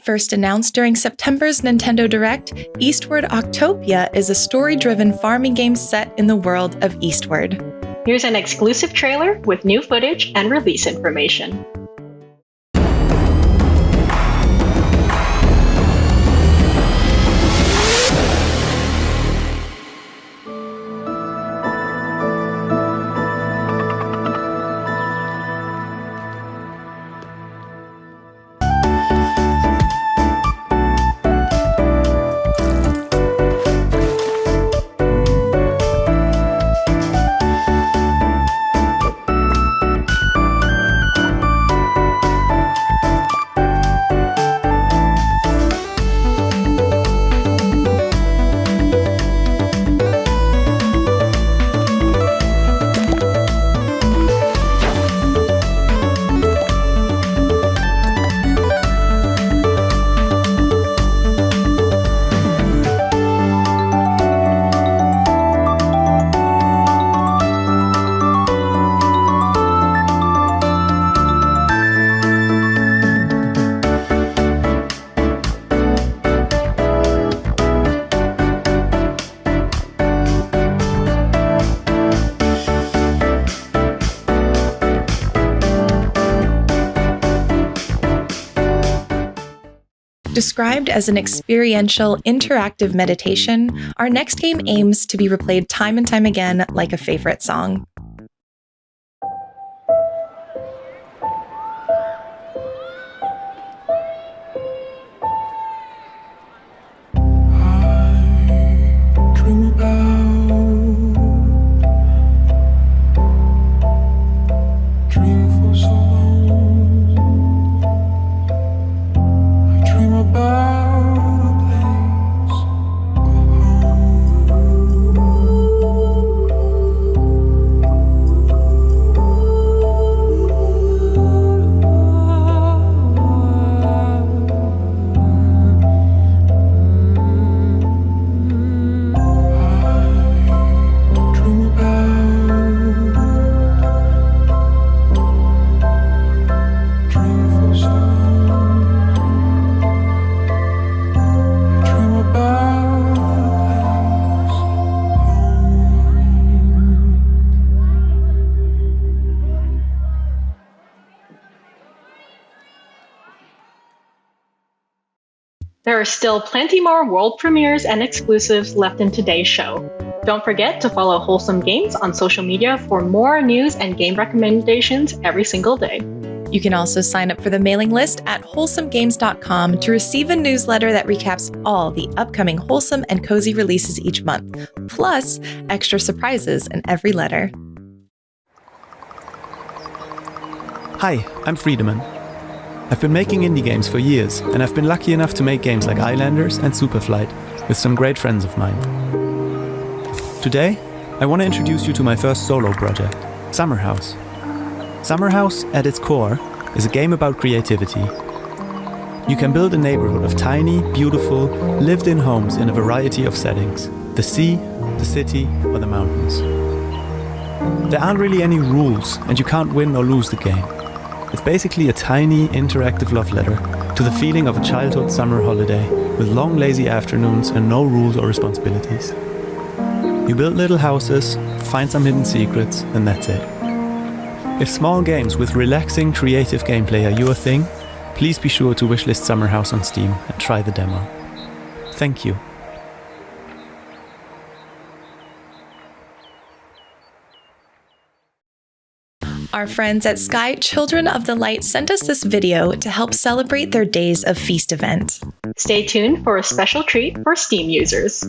First announced during September's Nintendo Direct, Eastward Octopia is a story-driven farming game set in the world of Eastward. Here's an exclusive trailer with new footage and release information. Described as an experiential, interactive meditation, our next game aims to be replayed time and time again like a favorite song. There are still plenty more world premieres and exclusives left in today's show. Don't forget to follow Wholesome Games on social media for more news and game recommendations every single day. You can also sign up for the mailing list at wholesomegames.com to receive a newsletter that recaps all the upcoming wholesome and cozy releases each month, plus extra surprises in every letter. Hi, I'm Friedemann. I've been making indie games for years, and I've been lucky enough to make games like Islanders and Superflight with some great friends of mine. Today, I want to introduce you to my first solo project, Summer House. Summer House, at its core, is a game about creativity. You can build a neighborhood of tiny, beautiful, lived-in homes in a variety of settings: the sea, the city, or the mountains. There aren't really any rules, and you can't win or lose the game. It's basically a tiny, interactive love letter to the feeling of a childhood summer holiday with long, lazy afternoons and no rules or responsibilities. You build little houses, find some hidden secrets, and that's it. If small games with relaxing, creative gameplay are your thing, please be sure to wishlist Summer House on Steam and try the demo. Thank you. Our friends at Sky Children of the Light sent us this video to help celebrate their Days of Feast event. Stay tuned for a special treat for Steam users.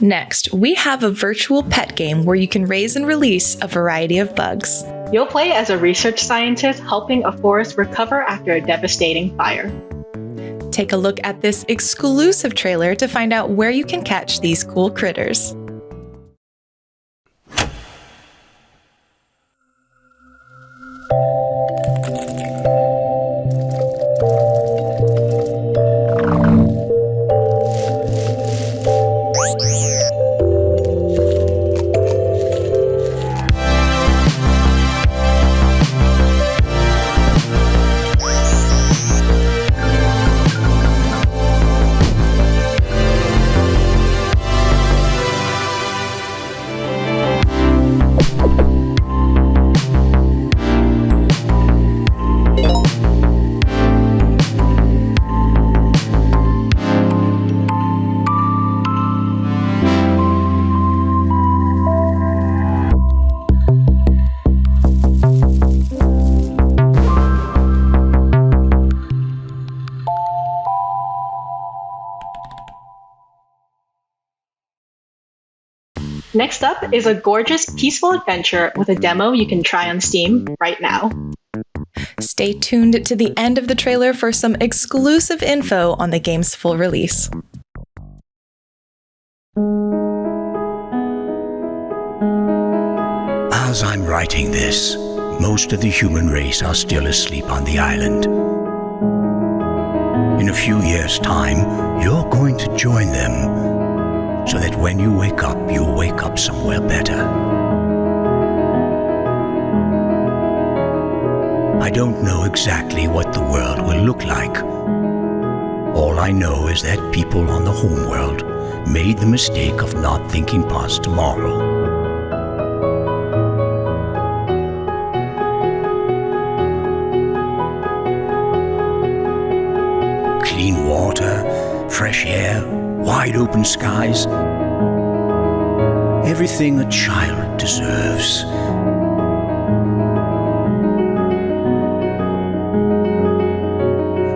Next, we have a virtual pet game where you can raise and release a variety of bugs. You'll play as a research scientist helping a forest recover after a devastating fire. Take a look at this exclusive trailer to find out where you can catch these cool critters. Next up is a gorgeous, peaceful adventure with a demo you can try on Steam right now. Stay tuned to the end of the trailer for some exclusive info on the game's full release. As I'm writing this, most of the human race are still asleep on the island. In a few years' time, you're going to join them, so that when you wake up, you'll wake up somewhere better. I don't know exactly what the world will look like. All I know is that people on the homeworld made the mistake of not thinking past tomorrow. Clean water, fresh air, wide open skies. Everything a child deserves.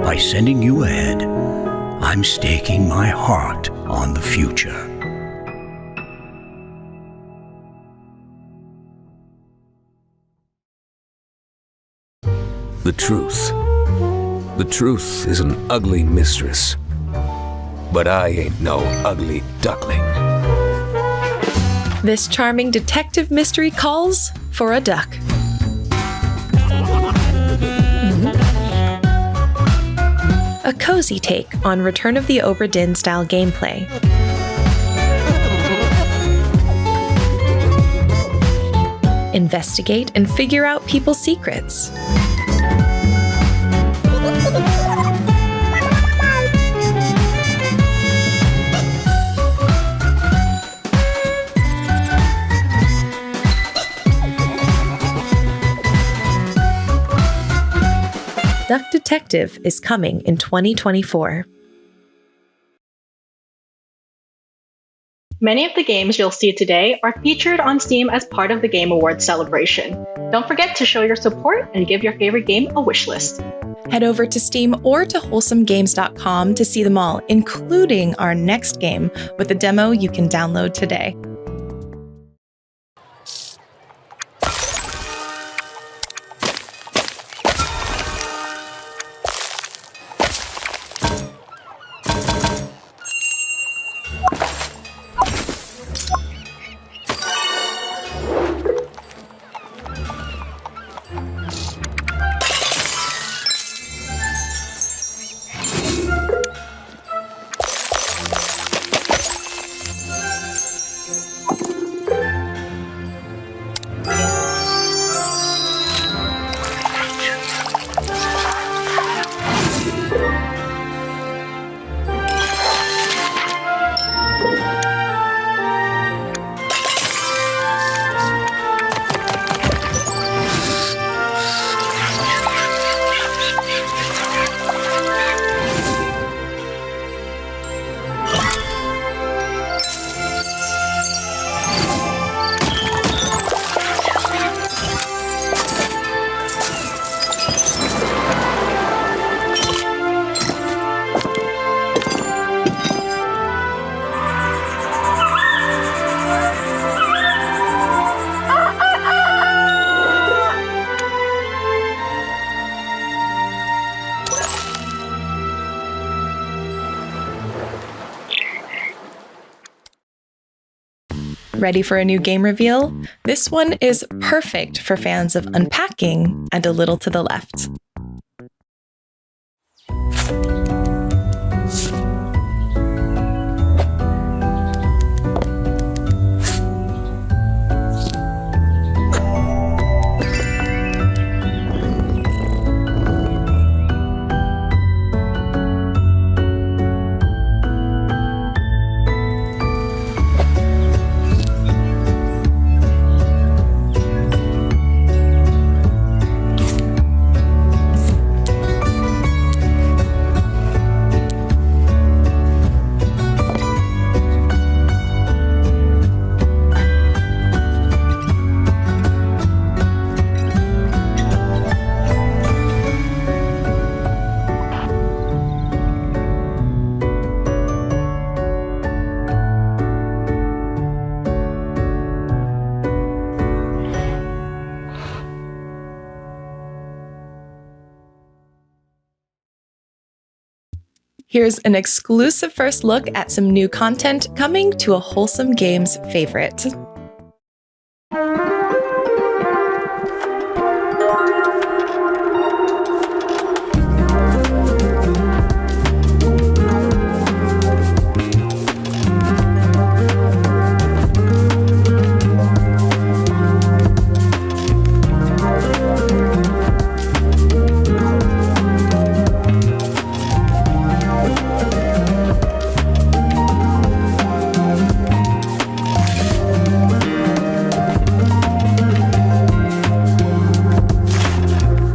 By sending you ahead, I'm staking my heart on the future. The truth. The truth is an ugly mistress. But I ain't no ugly duckling. This charming detective mystery calls for a duck. A cozy take on Return of the Obra Dinn style gameplay. Investigate and figure out people's secrets. Duck Detective is coming in 2024. Many of the games you'll see today are featured on Steam as part of the Game Awards celebration. Don't forget to show your support and give your favorite game a wishlist. Head over to Steam or to wholesomegames.com to see them all, including our next game with a demo you can download today. Ready for a new game reveal? This one is perfect for fans of unpacking and a little to the left. Here's an exclusive first look at some new content coming to a Wholesome Games favorite.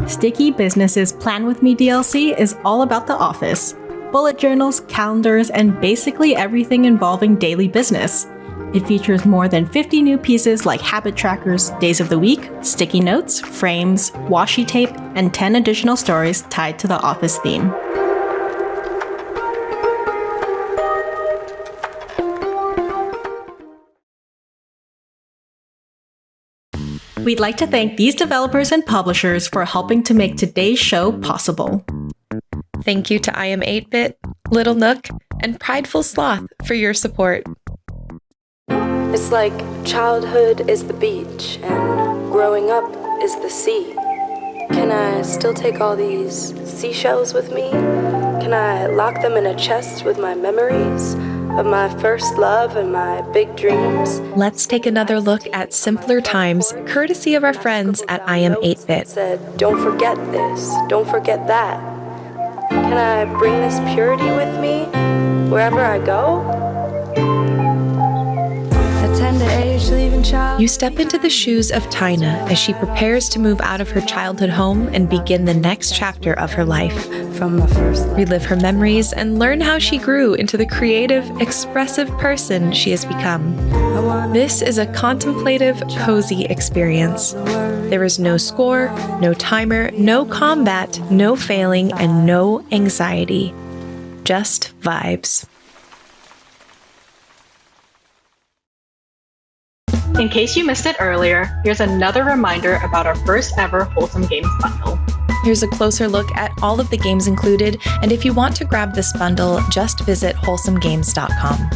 Sticky Business's Plan With Me DLC is all about the office. Bullet journals, calendars, and basically everything involving daily business. It features more than 50 new pieces like habit trackers, days of the week, sticky notes, frames, washi tape, and 10 additional stories tied to the office theme. We'd like to thank these developers and publishers for helping to make today's show possible. Thank you to I Am 8-Bit, Little Nook, and Prideful Sloth for your support. It's like childhood is the beach and growing up is the sea. Can I still take all these seashells with me? Can I lock them in a chest with my memories of my first love and my big dreams? Let's take another look at simpler times, courtesy of our friends at I Am 8-Bit. Said, don't forget this, don't forget that. Can I bring this purity with me wherever I go? You step into the shoes of Tina as she prepares to move out of her childhood home and begin the next chapter of her life. Relive her memories and learn how she grew into the creative, expressive person she has become. This is a contemplative, cozy experience. There is no score, no timer, no combat, no failing, and no anxiety. Just vibes. In case you missed it earlier, here's another reminder about our first ever Wholesome Games bundle. Here's a closer look at all of the games included, and if you want to grab this bundle, just visit wholesomegames.com.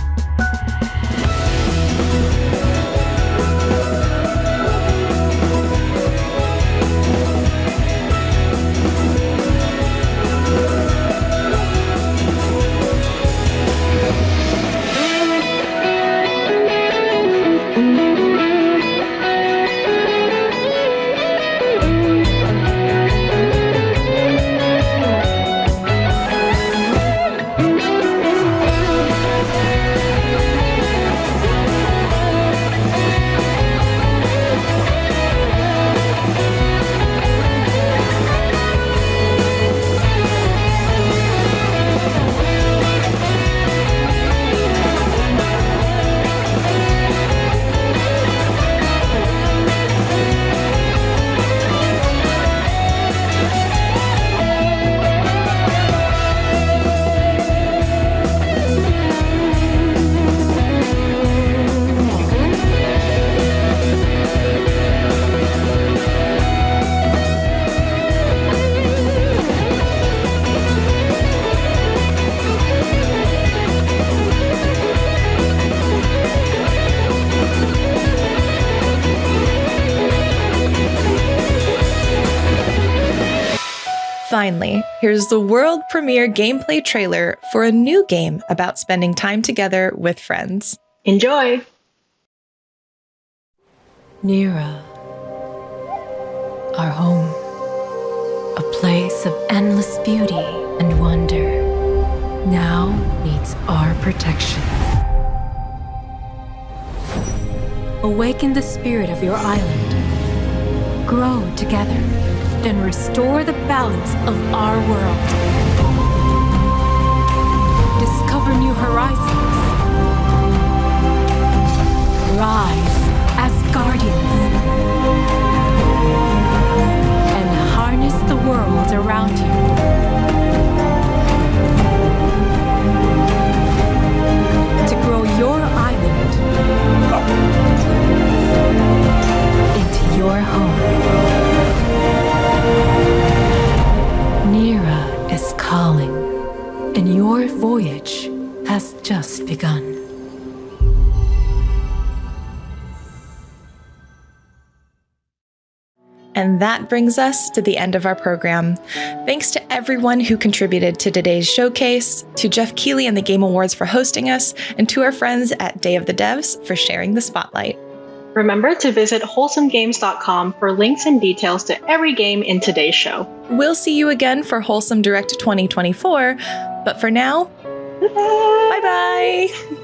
Finally, here's the world premiere gameplay trailer for a new game about spending time together with friends. Enjoy! Nira, our home, a place of endless beauty and wonder, now needs our protection. Awaken the spirit of your island, grow together, and restore the balance of our world. Discover new horizons. Rise as guardians and harness the world around you. To grow your island into your home. Nira is calling, and your voyage has just begun. And that brings us to the end of our program. Thanks to everyone who contributed to today's showcase, to Jeff Keighley and the Game Awards for hosting us, and to our friends at Day of the Devs for sharing the spotlight. Remember to visit wholesomegames.com for links and details to every game in today's show. We'll see you again for Wholesome Direct 2024, but for now, bye-bye!